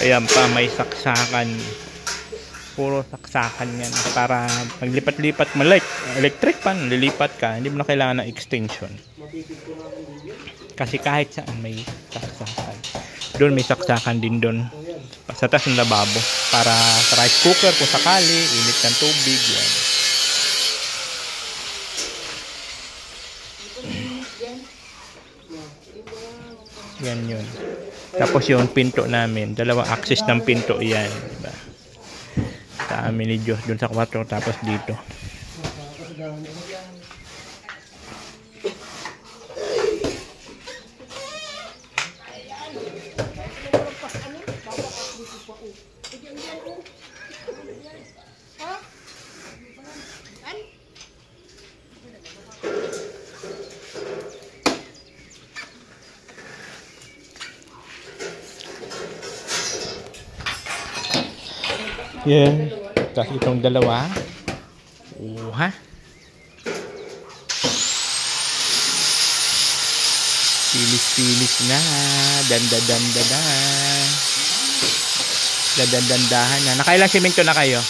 Ayan pa, may saksakan. Puro saksakan yan. Para paglipat-lipat mo, like electric pan, lilipat ka. Hindi mo na kailangan ng extension. Kasi kahit saan may saksakan. Doon may saksakan din doon. Sa taas ng lababo. Para sa rice cooker kung sakali, init ng tubig. Yan. Yan yun. Tapos yung pinto namin, dalawang access ng pinto yan, diba? Sa amin ni Diyos dun sa kwarto, tapos dito. Yan. Tapos itong dalawa. Ha? Pilis-pilis na. Danda-danda-da. Dadandahan na. Nakailang simento na kayo?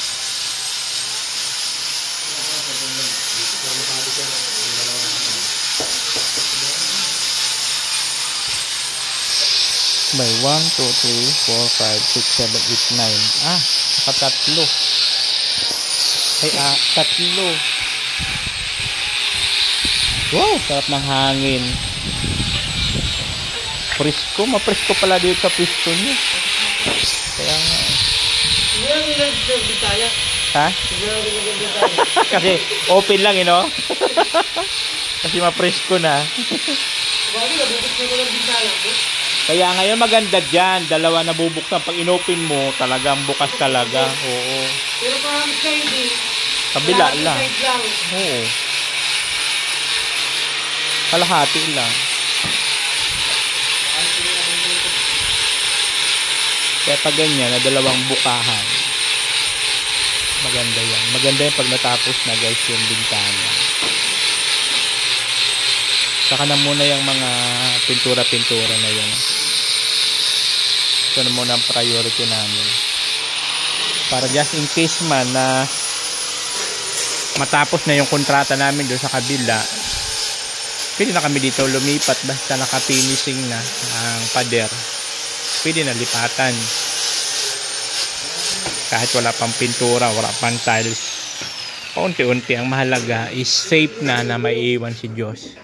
May 1, 2, 3, 4, 5, 6, 7, 8, 9. Ah, nakatatlo. Ay, tatlo. Wow, sarap ng hangin. Presko, mapresko pala dito sa piston niya. Kaya nga. Ha? Kasi open lang, you know? Kasi mapresko na. Kaya ngayon maganda dyan, dalawa na bubuksan. Pag inopen mo, talagang bukas talaga. Oo. Pero parang side kabila lang. Oo. Kalahati lang. Kaya pag ganyan, na dalawang bukahan. Maganda yan. Maganda yan pag natapos na guys yung bintana. Saka na muna yung mga pintura-pintura na yun. Ito na muna ang priority namin. Para just in case man na matapos na yung kontrata namin doon sa kabila, pwede na kami dito lumipat basta nakafinishing na ang pader. Pwede na lipatan. Kahit wala pang pintura, wala pang tiles. Paunti-unti ang mahalaga is safe na maiiwan si Diyos.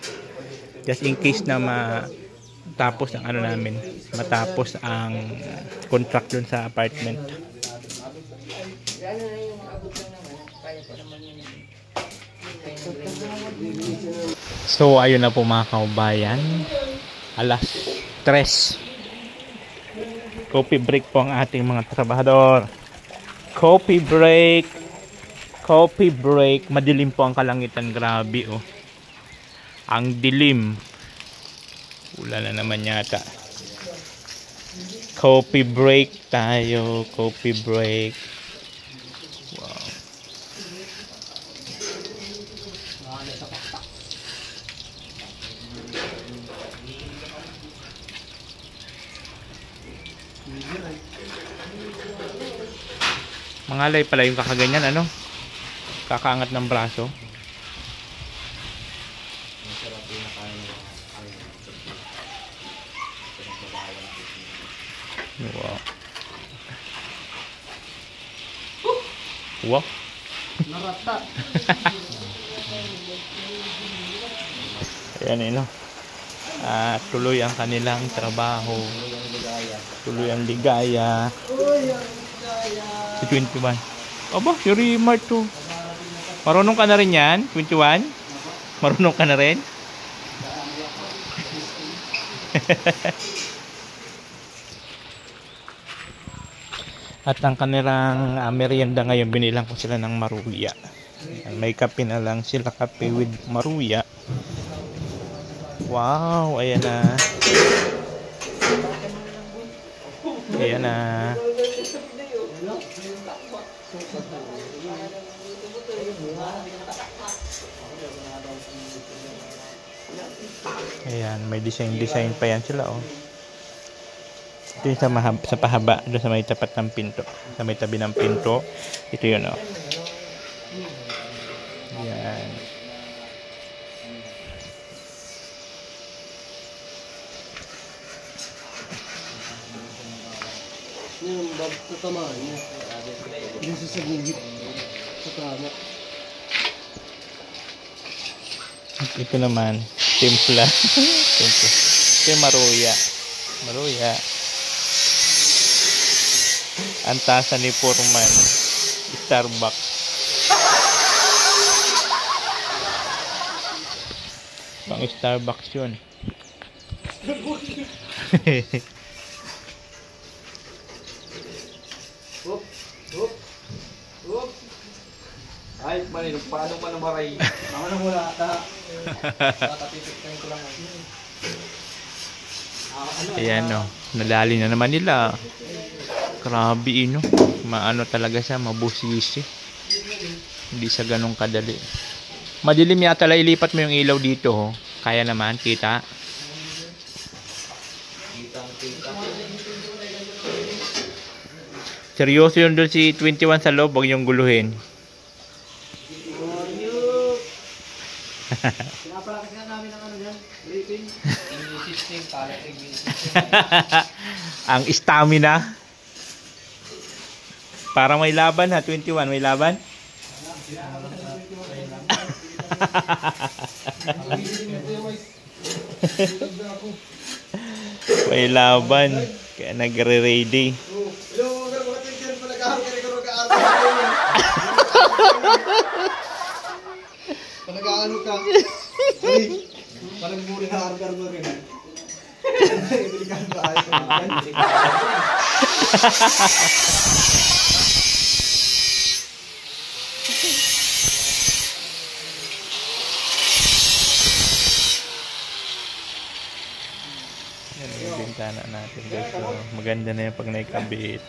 Just in case na matapos ang ano namin, matapos ang contract dun sa apartment. So ayun na po mga kaubayan, alas 3. Coffee break po ang ating mga trabahador. Coffee break. Coffee break. Madilim po ang kalangitan, grabe oh. Ang dilim. Ulan na naman yata. Coffee break tayo. Coffee break. Wow. Mangalay pala yung kakaganyan, ano? Kakaangat ng braso. Wow. Wow. Narata. Ayan eh, no? Tuloy ang kanilang trabaho. Tuloy ang ligaya. Si 21. Aba, si Rimar to. Marunong ka na rin yan? 21? Marunong ka na rin? At ang kanilang merienda ngayon, binilang ko sila ng maruya. May kape na lang sila, kape with maruya. Wow, ayan na. Ayan na. Ayan, may design pa yan sila, oh. Ito yung sa pahaba, doon sa may tapat ng pinto. Sa may tabi ng pinto. Ito yun, oh. Ayan. Yung bab sa tamaan niya. Yung sa gugit. Sa tama. Ito naman, timpla. Timpla. Ito yung maruya. Maruya. Ang tasa ni Foreman. Starbucks. Pang Starbucks yun. Hop, hop, hop. Ay, manino, paano pa na maray? Ako na mula, tatatitik ko lang. Ayan, no. Nalali na naman nila. Grabe, no. Maano talaga siya, mabusisi. Hindi sa ganong kadali. Madilim yata, ilipat mo yung ilaw dito, oh. Kaya naman, kita. Seryoso yun doon si 21 sa loob, huwag yung guluhin. Pinapalakas nga namin ang ano dyan. Briefing. Immune para immune Ang stamina. Parang may laban ha, 21, may laban? May laban. Kaya nagre-ready. Nag-aano ka? Parang muli na argar mo rin. Ibilikan ba ayos mo? Yan yung bintana natin guys. So, maganda na yung pag naikabit.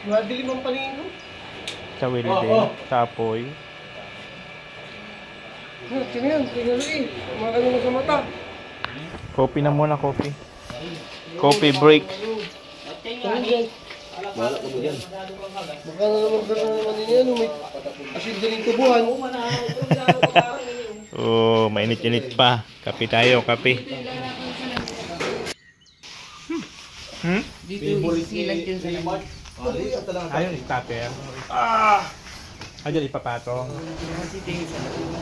Madilim ang paningin mo. Sa willy din. Sa apoy. Sino yan? Tingnan eh. Makano mo sa mata. Coffee na muna, coffee. Coffee break. Wala ko mo dyan. Baka na naman ba naman yun yan. May asin din yung tubuhan. Oh, mainit-init pa. Kape tayo, kape. Dito isilang din sa lamot. Ayun, stopper. Ayun, ipapatong. Kasi tingin sa lamot.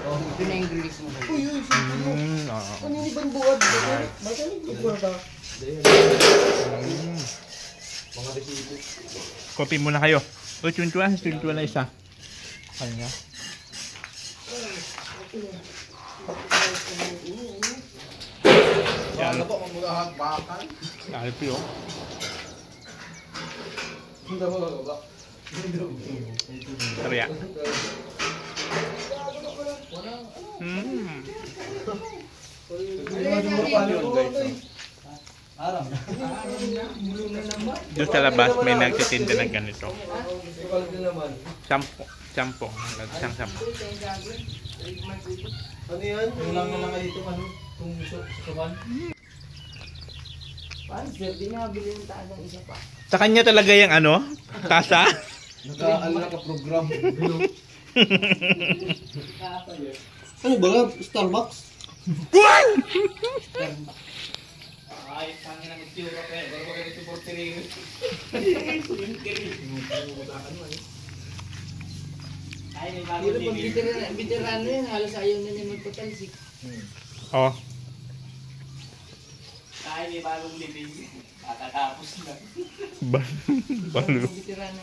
Ito na yung release mo. Uy, uy, Oo. ano yung ibang buwad? Baka nagbubuwad ba? Mga resibo. Coffee muna kayo. Uy, 21 na isa. Ano nga? Yan. Ano ba kung magahagbakan? Alpi, oh. Hindi mo ba? Tarya. Doon sa labas may nagtitinda ng ganito. Sampo. Nagsang-sampo. Ano yan? Ulang na lang kayo ito, ano? Tumusok sa kaban. Paano sir, di na mabili ng taas ng isa pa. Sa kanya talaga yung ano? Tasa? Naka-program. Ano ba nga? Starbucks? Ay, tangin ang itsura pa yan. Baru ba kayo supporter yun? Ay, may bago Pero pag din. veterano yan, halos ayaw na niya magpatalsik. Oh. Ay, may bagong living. Kakatapos na. Balo. Pag veterano,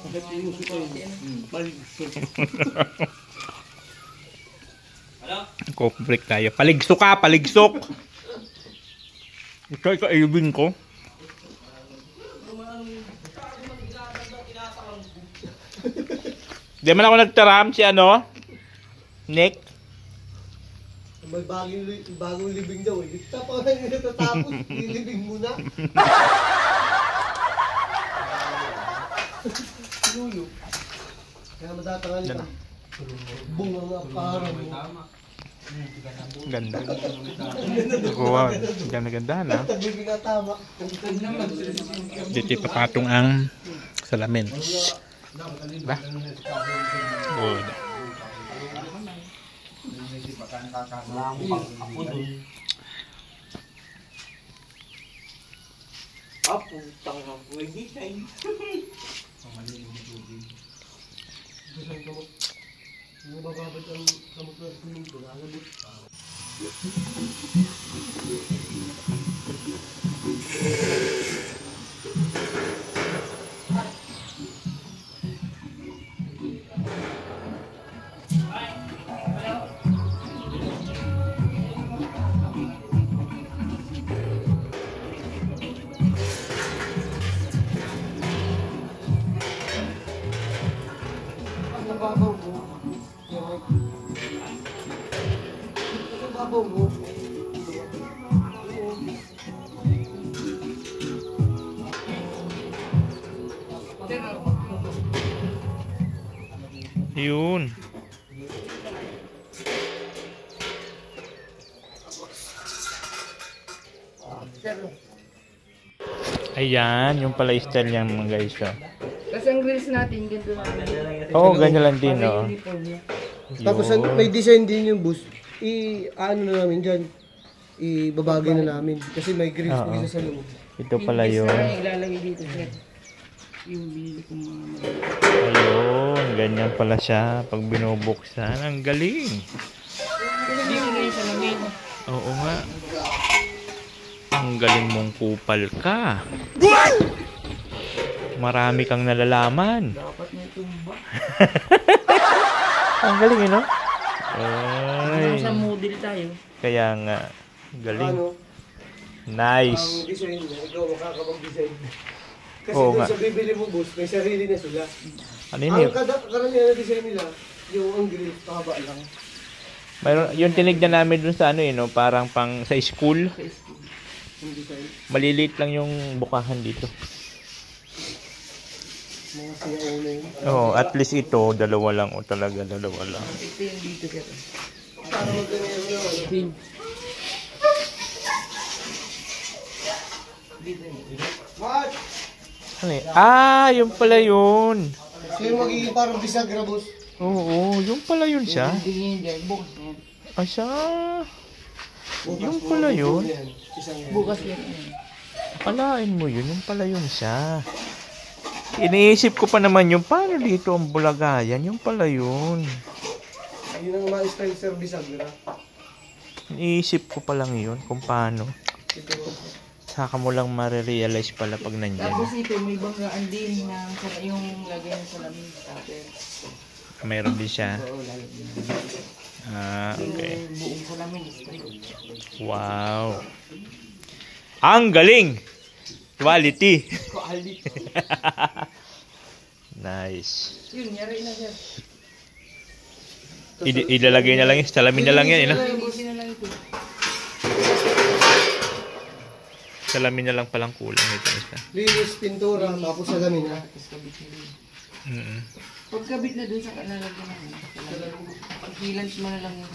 Ano? Coffee break tayo. Paligsok ka! Paligsok! Ito ikaibin ko. Di man ako nagtaram si ano? Nick? May bagong libing daw eh. Tapos na yung natatapos, ilibing mo na. Yuyo. Kaya madatangali ka. Bunga nga parang mo. Ganda. Wow, ganda-ganda na. Tabi nga tama. Dito papatong ang salamin. Ba? Good. putang na po. Hindi tayo. Ano bababad ang kamot na swimming pool? Alabot. Nababaw mo. Nababaw mo. Yun. Ayan, yung pala style yan mga guys. Oh. Kasi ang grills natin, ganito natin. Oo, ganyan lang din. Oh. Uniform niya. Tapos may design din yung bus. Ano na namin dyan. Ibabagay na namin. Kasi may grills po isa sa loob. Ito pala Yung yun. yung ilalagay dito, sir. Yung bili kong mga Ayun, ganyan pala siya pag binubuksan. Ang galing. dito na yung salamin. Oo nga. Ang galing mong kupal ka. Marami kang nalalaman. Dapat may tumba. Ang galing, no? Hanggang sa Ay, model tayo. kaya nga. Galing. Ano? Nice. Ang design niya, ikaw makakapag-design. Kasi Oo kung nga. sa bibili mo bus, may sarili na sila. Ano yun? Ang karamihan na design nila, yung ang grills, pahaba lang. Mayroon, yung tinignan namin dun sa ano no? Parang pang sa school. Yung design. Maliliit lang yung bukahan dito. Mga sinauna yun. Oh, at least ito, dalawa lang o talaga, dalawa lang. Ito yung dito, sir. Para magganyan na ano. Pin. Dito yun. What? Ano eh? Ah, yung pala yun. So yung magiging parang bisagra boss. Oo, yung pala yun siya. Tingin dyan, bukas na yan. Ay, siya. Bukas Yung mo, pala bukas yun. na yan. Isang yan. Bukas yan. Palain mo yun, yung pala yun siya. Iniisip ko pa naman yung paano dito ang bulagayan, yung pala yun. Yun ang mga style sir bisagra. Iniisip ko pa lang yun kung paano. Ito. Saka mo lang marirealize pala pag nandyan. Tapos ito, may banggaan din na yung lagay ng salamin. Tapos, Meron din siya. oo, lalagyan. Ah, okay. Yung buong salamin, straight. Wow. Ang galing! Quality! Quality. Nice. Yun, yari na siya. Ilalagay na lang yan. Salamin na lang yan. Linisin na lang ito. Salamin na lang palang kulang ito. Isa. Linis, pintura, tapos salamin ha. Tapos kabit na dun. Mm-mm. Pagkabit na dun sa kalalagyan na. Pag-hilans mo na lang yun.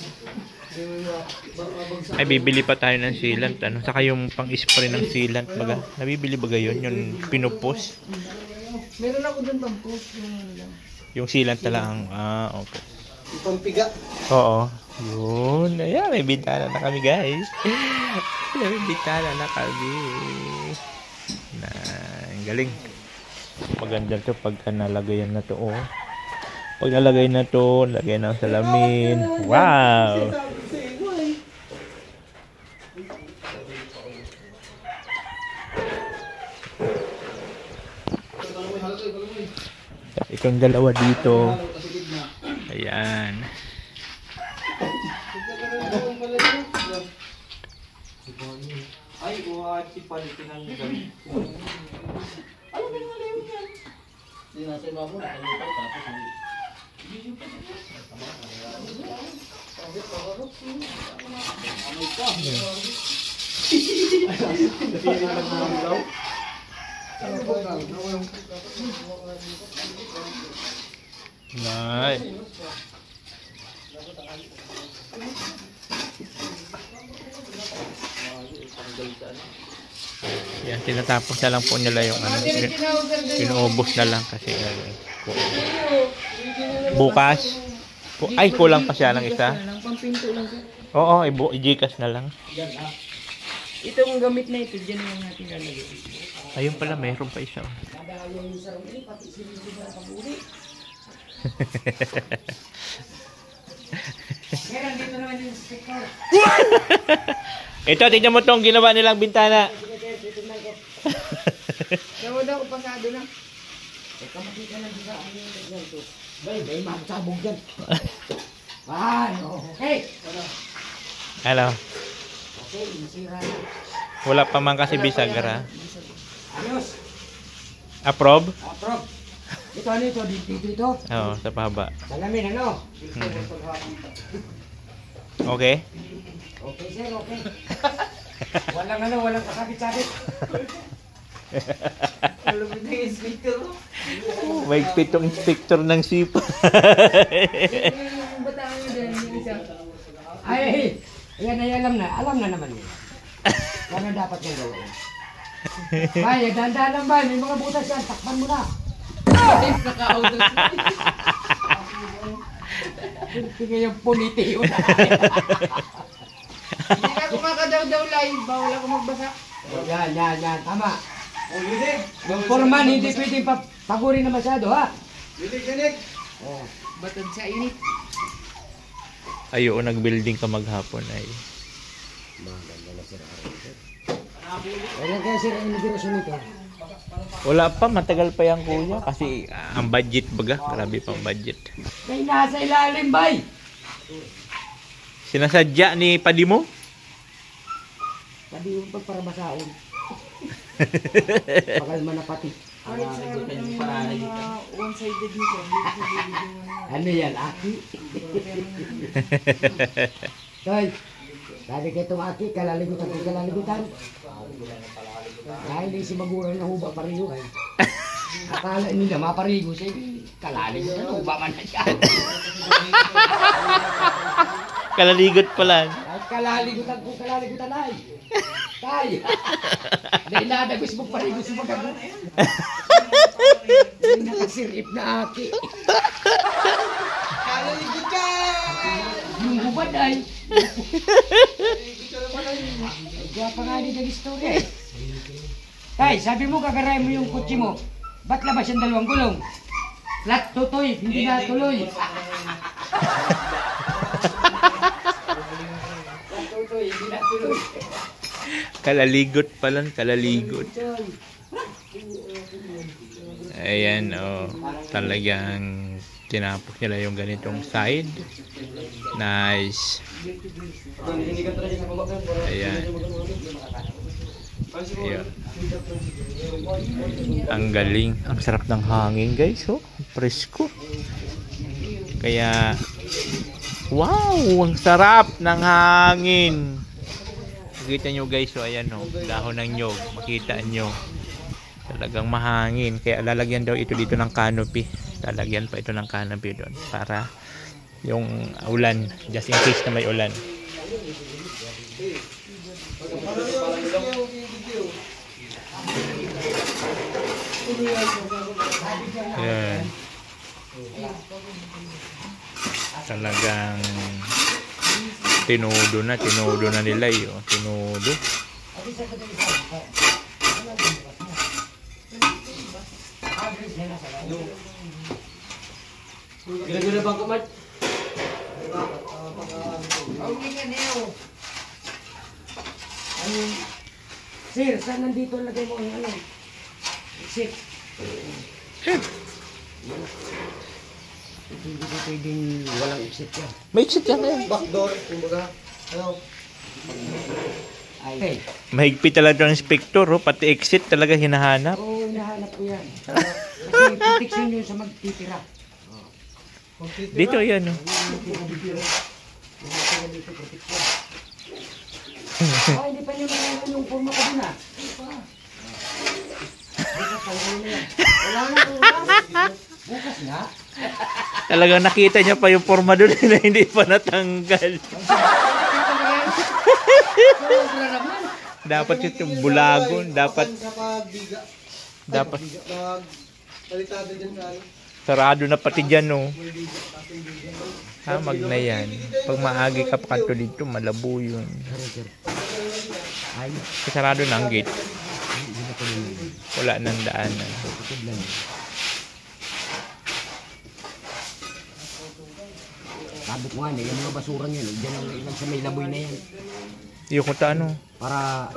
Ay, bibili pa tayo ng sealant. Ano? Saka yung pang-spray ng sealant. Baga. Nabibili ba yun? Yung pinupos? Meron ako dun pang post. Yung sealant na lang. Ah, okay. Yung pampiga. Oo. Yun. Ayan, may bintana na kami, guys. May bintana na kami. Na, ang galing. Maganda to pagka nalagayan na to, oh. Pag nalagay na to, lagay ng salamin. Wow! Itong dalawa dito. Ayan. Ay, buhat si palitin ang gamit. Hindi nasa ibabaw, nakalipat tapos ang... Nice. Yan, tinatapos na lang po nila yung ano, pinuubos na lang kasi bukas. Ay, kulang pa siya ng isa. Pampinto lang siya. Oo, i-Gcash na lang. Itong gamit na ito, dyan lang natin lalagay. Ayun pala, mayroon pa isa. Meron dito naman yung sticker. Ito, tingnan mo tong ginawa nilang bintana. Nawa daw, pasado na. Teka, makita lang dito ang yung lagyan ito. Bay, magsabog dyan. Ay, okay. Hello. Okay, masira na. Wala pa man kasi bisagra. Ayos. Approve? Approve. Ito ano ito? Dito. Oo, sa pahaba. Salamin ano? Okay? Okay sir, okay. Walang kasakit-sakit. Malupit na yung inspector mo. May pitong inspector ng sipa. Yung bataan nyo dyan, yung isa. Ay, yan ay alam na naman yun. Yan ang dapat nyo gawin. Bay, dahan-dahan lang bay, may mga butas yan, takpan mo na. Naka-auto. Tingnan yung puniti yun. Hindi na ako makadaw-daw live, bawal ako magbasa. Yan, tama. Yung foreman, hindi pwedeng pagurin na masyado, ha? Linig. Oh, batad sa init. Ayo, nag-building ka maghapon ay. Kaya kaya sir, ang negosyo nito. Wala pa, matagal pa yan kuya. Kasi ang budget baga, grabe pang budget. Kaya nasa ilalim, bay. Sinasadya ni Padi mo? Sabi yung pagparabasaon. Pakalma na pati. One-sided nito. Ano yan, aki? Toy, sabi kayo tumaki, kalalibutan. Dahil di si magurang na huba parigo. Akala nila maparigo siya, kalalibutan, huba man na siya. Kalaligot pala. Kahit kalalibutan ay. Kaya. Dahil nadagos mo parigo si magagot. Nakasirip na aki. Kalaligot ka! Yung hubad ay. Kaya pa nga din ang istorya eh. Tay, sabi mo kagaray mo yung kutsi mo. Ba't labas yung dalawang gulong? Flat tutoy, hindi na tuloy. Flat tutoy, hindi na tuloy. Kalaligot pala, kalaligot. Ayan, oh. Talagang tinapos nila yung ganitong side. Nice. Ayan. Ayan. Ang galing. Ang sarap ng hangin guys, oh. Presko. Kaya Wow, ang sarap ng hangin. Makita nyo guys, so ayan o, dahon ng nyog, makita nyo. Talagang mahangin, kaya lalagyan daw ito dito ng canopy. Lalagyan pa ito ng canopy doon para yung ulan, just in case na may ulan. Ayan. Talagang tinudo na nila yun. Tinudo. Gila-gila bang kumat? Sir, saan nandito lagay mo ang ano? Exit. Hindi ko pwedeng walang exit yan. May exit yan eh. Backdoor, kumbaga. Ano? Ay, Mahigpit talaga ng inspector, oh. Pati exit talaga hinahanap. oo, hinahanap ko yan. Kasi protection yun sa magtitira. Dito yan, oh. Ah, hindi pa nyo naman yung forma ko dun ah. Wala na, bukas nga. Talagang nakita niya pa yung forma doon na hindi pa natanggal. Dapat yung bulagon, dapat Palitado dyan sa ano. sarado na pati dyan, oh. Mag na yan. Pag maagi ka pa kanto dito, malabo yun. Ay, Sarado na ang gate. Wala nang daanan. sabi ko nga, yung mga basurang yan, dyan lang sa may laboy na yan. Yung kung ano, Para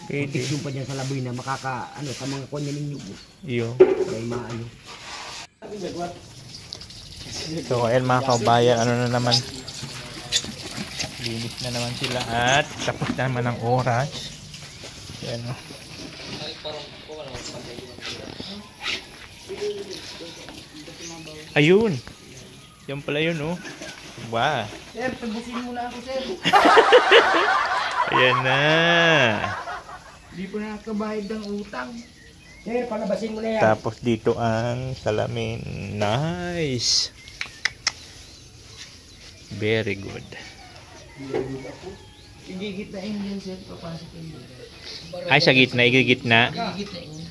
pwede. protection pa dyan sa laboy na makaka, ano, sa mga kunya ninyo. Iyo. May maano. So, ayan mga kabayan, ano na naman. Linis na naman sila at tapos na naman ang oras. Ayan, oh. Ayun. Yan pala yun, oh. Wow. Sir, tabusin muna ako, sir. Ayan na. Hindi po nakakabayad ng utang. Sir, palabasin mo na yan. Tapos dito ang salamin. Nice. Very good. Igigitnain yun, sir. Papasok yun. Ay, sa gitna. Igigitna. Igigitnain.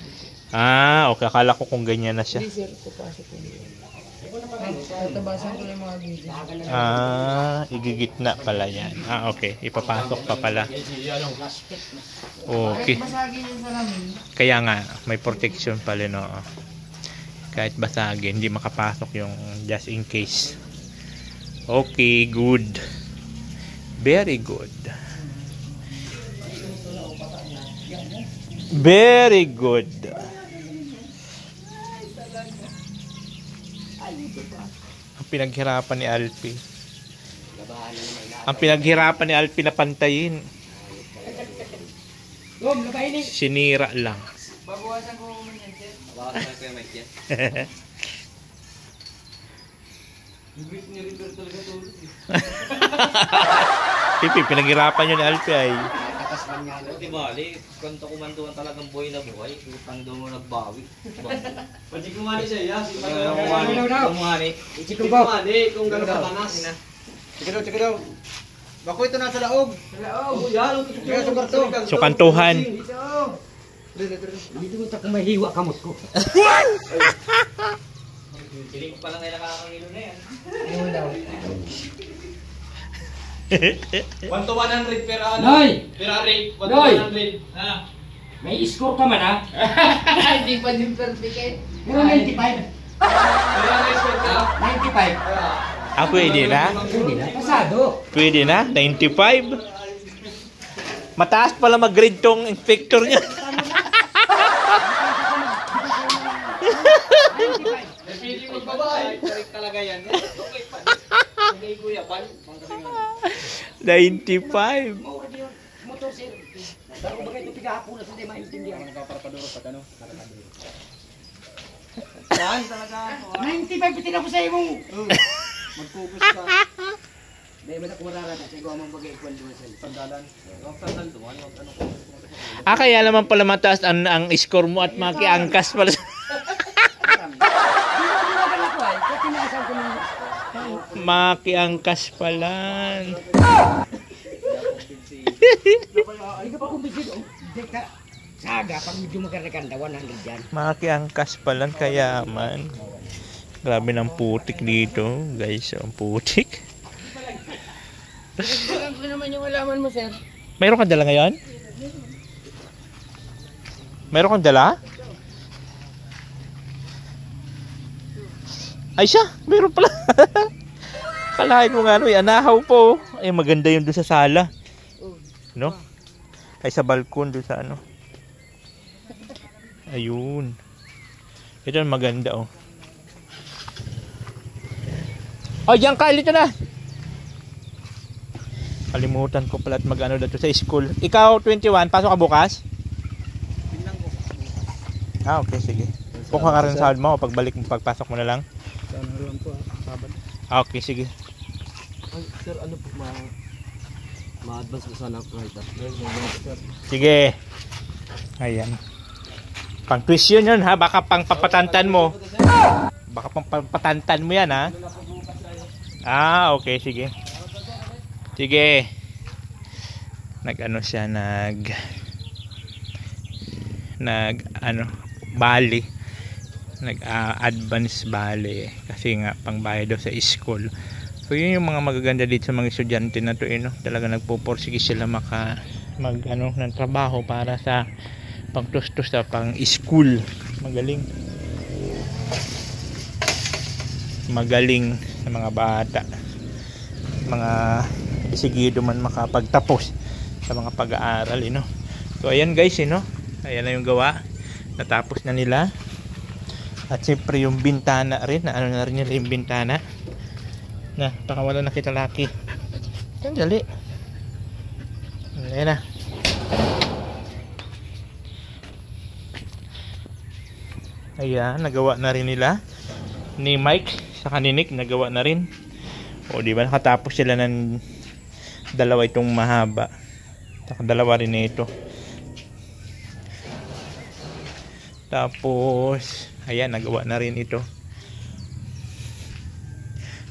Ah, okay. Akala ko kung ganyan na siya. Hindi, sir. Papasok yun. Tatabasan ko lang mga gigit. Ah, igigitna pala yan. Ah, okay. Ipapasok pa pala. Okay. Basagin yung salamin. Kaya nga, may protection pala, no? Kahit basagin, hindi makapasok yung just in case. Okay, good. Very good. Very good. Ang pinaghirapan ni Alpi. Ang pinaghirapan ni Alpi na pantayin. Gom, nakainin. Sinira lang. Babawasan ko mo yan, sir. Bawasan ko yung mic yan. Ni-repair talaga tulog. Pipi, pinaghirapan yun ni Alpi ay. Di bali, kanto kumanduan talagang buhay na buhay. Utang daw mo nagbawi. Pati kumani siya, ya. Kumani. Isikong ko. Kung gano'n katanas. Tsaka daw. Bako ito nasa laog. Sa laog. Yan, kaya sa karto. So, kantuhan. Dito mo ta kung mahiwa kamot ko. Siling pa lang ay nakakangilo na yan. Ano daw? 1 to 100 per ano? Noy! Ferrari, 1 to Noy! 100. Ha? May score ka man ha? Hindi pa din perfect eh. Pero 95. Ferrari score ka? 95. Ah, pwede na? Hindi na. Pasado. Pwede na? 95? Mataas pala mag-grade tong inspector niya. 95. Pwede magbabae. Correct talaga yan. Okay pa. Hindi kuya, pan. 95. Maura din yung motor sir. Pero ba kayo pigahapo na hindi maintindihan. Nagpapaduro sa kano. Yan talaga. 95 pitin ako sa imong. Mag-focus ka. Dahil mo na kumararata sa ikaw mong bagay-ikwan doon sa Sandalan. Huwag sandal doon. Huwag ano ko. Kaya naman pala mataas ang score mo at makiangkas pala. Makiangkas pala. Hindi ka pa kumbisido. Saga, pag medyo magkakanda, 100 yan. Makiangkas pala, kayaman. Grabe ng putik dito, guys. Ang putik. Alam ko naman yung alaman mo, sir. Mayroon kang dala ngayon? Mayroon kang dala? Ay siya, mayroon pala. Kalahin mo nga ano, anahaw po. Ay maganda yun doon sa sala. No? Ay sa balkon doon sa ano. Ayun. Ito maganda oh. Oh, diyan ka, dito na. Kalimutan ko pala at mag-ano dito sa school. Ikaw, 21, pasok ka bukas? Ah, okay, sige. Puka ka rin sa mo, pagbalik mo, pagpasok mo na lang. Ah, okay, sige. Ay, sir, ano po ma-advance ko sana ako ito. Sige. Ayan. Pang tuition yun ha, baka pang papatantan mo. Baka pang papatantan mo yan ha. Ah, okay, sige. Sige. Nag-ano siya, bali. Nag-advance bali. Kasi nga, pang bayad daw sa school. So, yun yung mga magaganda dito sa mga estudyante na to, no? Talaga nagpuporsige sila ng trabaho para sa pangtustos sa pang school. Magaling. Magaling sa mga bata. Mga isigido man makapagtapos sa mga pag-aaral, no? So ayan guys, no? Ayan na yung gawa. Natapos na nila. At siyempre yung bintana rin, na ano na rin nila yung bintana. Na, baka wala nakita laki. Yan, dali. Ayan na. Ayan, nagawa na rin nila. Ni Mike, sa kaninik, nagawa na rin. O, di ba nakatapos sila ng dalawa itong mahaba. Saka dalawa rin ito. Tapos, ayan, nagawa na rin ito.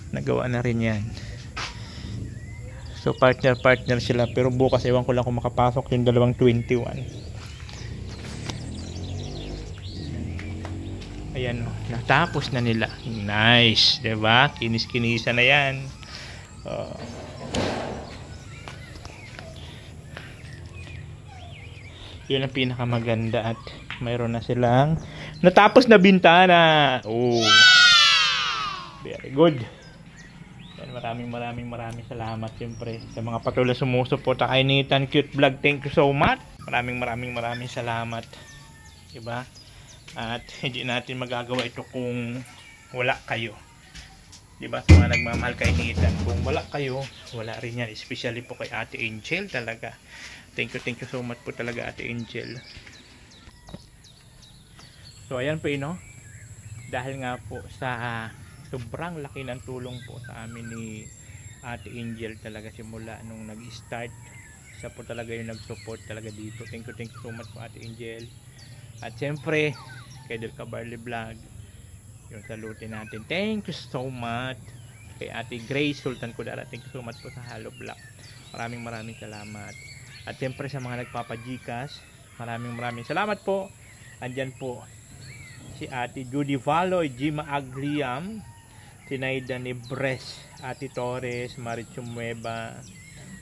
Nagawa na rin yan. So, partner sila. Pero bukas, ewan ko lang kung makapasok yung dalawang 21. Ayan o, natapos na nila. Nice, diba? Kinis-kinisa na yan. Yun ang pinakamaganda. At mayroon na silang natapos na bintana. Oh, very good. Yan, maraming salamat siyempre sa mga patuloy sumusuporta kay Nathan Cute Vlog. Thank you so much. Maraming salamat. Diba? At hindi natin magagawa ito kung wala kayo. Diba? Kung mga nagmamahal kay Nathan, kung wala kayo, wala rin yan. Especially po kay Ate Angel talaga. Thank you so much po talaga, Ate Angel. So ayan po, no? Dahil nga po sa sobrang laki ng tulong po sa amin ni Ate Angel talaga simula nung nag-start. Siya po talaga yung nag-support talaga dito. Thank you so much po, Ate Angel. At siyempre, kay Del Cabarle Vlog, yung salutin natin. Thank you so much. Kay Ate Grace Sultan Kudara, thank you so much po sa Halo Vlog. Maraming salamat. At siyempre sa mga nagpapajikas, maraming salamat po. Andyan po si Ate Judy Valoy, Jima Agliam, Tinaida Nibres, Ate Torres, Marichu Mueva,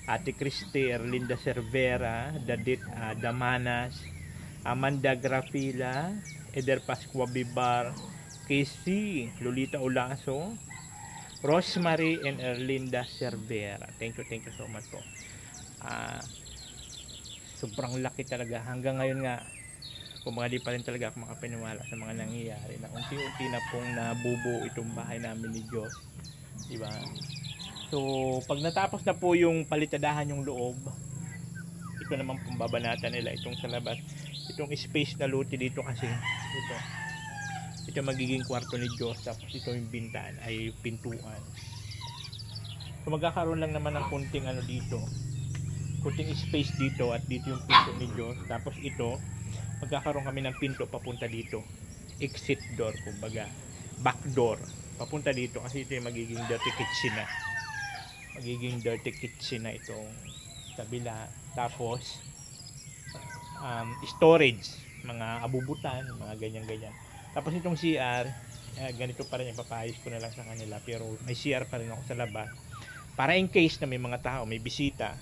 Ate Christy, Erlinda Cervera, Dadit Damanas, Amanda Grafila, Eder Pascua Bibar, Casey, Lolita Olaso, Rosemary and Erlinda Cervera. Thank you so much po. Sobrang laki talaga. Hanggang ngayon nga, kung mga di pa rin talaga ako makapaniwala sa mga nangyayari na unti-unti na pong nabubuo itong bahay namin ni Diyos. Diba? So, pag natapos na po yung palitadahan yung loob, ito naman pong babanatan nila itong sa labas. Itong space na luti dito kasi ito magiging kwarto ni Diyos, tapos ito yung bintaan ay pintuan. So magkakaroon lang naman ng kunting ano dito, kunting space dito, at dito yung pinto ni Diyos. Tapos ito, magkakaroon kami ng pinto papunta dito, exit door, kumbaga back door papunta dito, kasi ito yung magiging dirty kitchen na, itong kabila. Tapos storage, mga abubutan, mga ganyan. Tapos itong CR, ganito pa rin, ipapayos ko na lang sa kanila, pero may CR pa rin ako sa labas para in case na may mga tao, may bisita,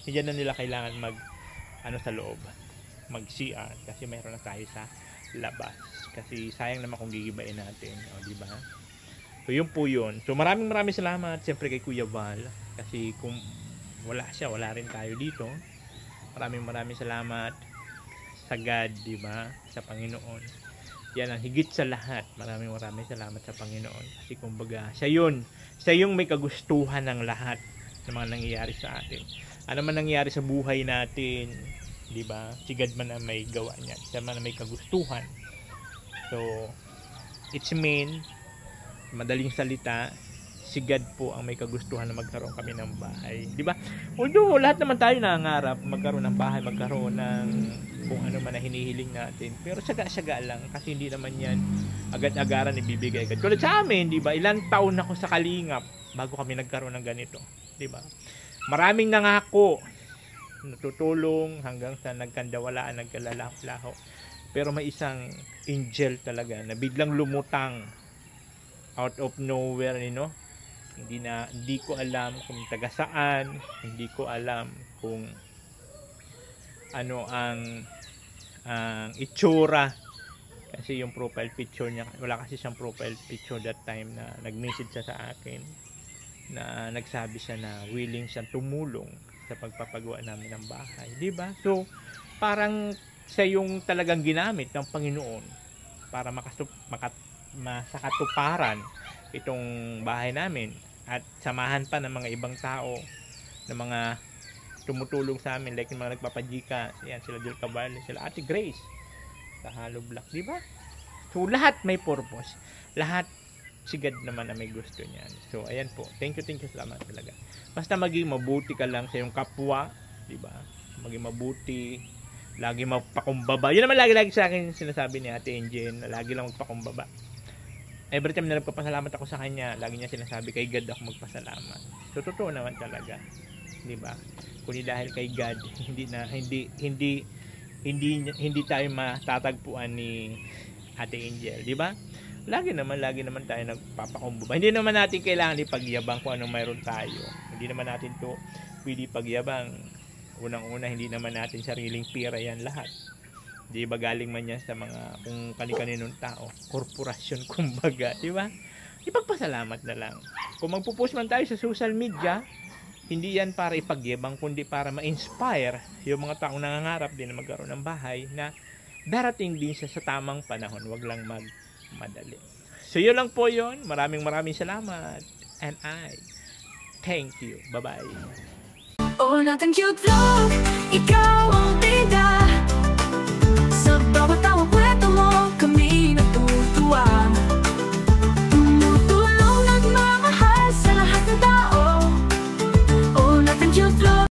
hindi na nila kailangan sa loob, mag CR, kasi mayroon na tayo sa labas, kasi sayang naman kung gigibain natin, di ba? So yun po yun. So maraming salamat siyempre kay Kuya Val, kasi kung wala siya, wala rin tayo dito. Maraming salamat sa God, di ba? Sa Panginoon. Yan ang higit sa lahat. Maraming salamat sa Panginoon, kasi kumbaga siya yung may kagustuhan ng lahat ng mga nangyayari sa atin. Ano man nangyayari sa buhay natin, di ba? Si God man ang may gawa niyan. Siya man ang may kagustuhan. So, it's mean, madaling salita, si God po ang may kagustuhan na magkaroon kami ng bahay. Di ba? Although, lahat naman tayo nangangarap magkaroon ng bahay, magkaroon ng kung ano man na hinihiling natin. Pero syaga-syaga lang, kasi hindi naman yan agad-agaran ibibigay agad. Tulad sa amin, di ba? Ilang taon ako sa kalingap bago kami nagkaroon ng ganito. Di ba? Maraming nangako, natutulong hanggang sa nagkandawalaan, nagkalalaho. Pero may isang angel talaga na biglang lumutang out of nowhere, hindi ko alam kung taga saan, hindi ko alam kung ano ang itsura, kasi yung profile picture niya, wala kasi siyang profile picture that time na nag-message siya sa akin na nagsabi siya na willing siyang tumulong sa pagpapagawa namin ng bahay, di ba? So parang siya yung talagang ginamit ng Panginoon para masakatuparan itong bahay namin, at samahan pa ng mga ibang tao, ng mga tumutulong sa amin, like yung mga nagpapadika, yan, sila Del Cabal, sila Ate Grace sa Hollow Block, di ba? So lahat may purpose, lahat si God naman na may gusto niyan. So ayan po, thank you, salamat talaga. Basta maging mabuti ka lang sa iyong kapwa, di ba? Maging mabuti, lagi magpakumbaba. Yun naman lagi sa akin sinasabi ni Ate Angel, na lagi lang magpakumbaba. Every time na nagpapasalamat ako sa kanya, lagi niya sinasabi, kay God ako magpasalamat. So totoo naman talaga, di ba? Kundi dahil kay God, hindi tayo matatagpuan ni Ate Angel, di ba? Lagi naman tayo nagpapakumbaba. Hindi naman natin kailangan ipagyabang kung anong mayroon tayo. Hindi naman natin to pwede pagyabang. Unang-una, hindi naman natin sariling pira yan lahat. Di ba galing man yan sa mga kung kani-kaninong tao, korporasyon kumbaga, di ba? Ipagpasalamat na lang. Kung magpo-post man tayo sa social media, hindi yan para ipagyabang, kundi para ma-inspire yung mga taong nangangarap din na magkaroon ng bahay, na darating din siya sa tamang panahon, wag lang magmadali. So yun lang po yun. Maraming salamat, and I thank you. Bye-bye. Oh, natin cute vlog, ikaw ang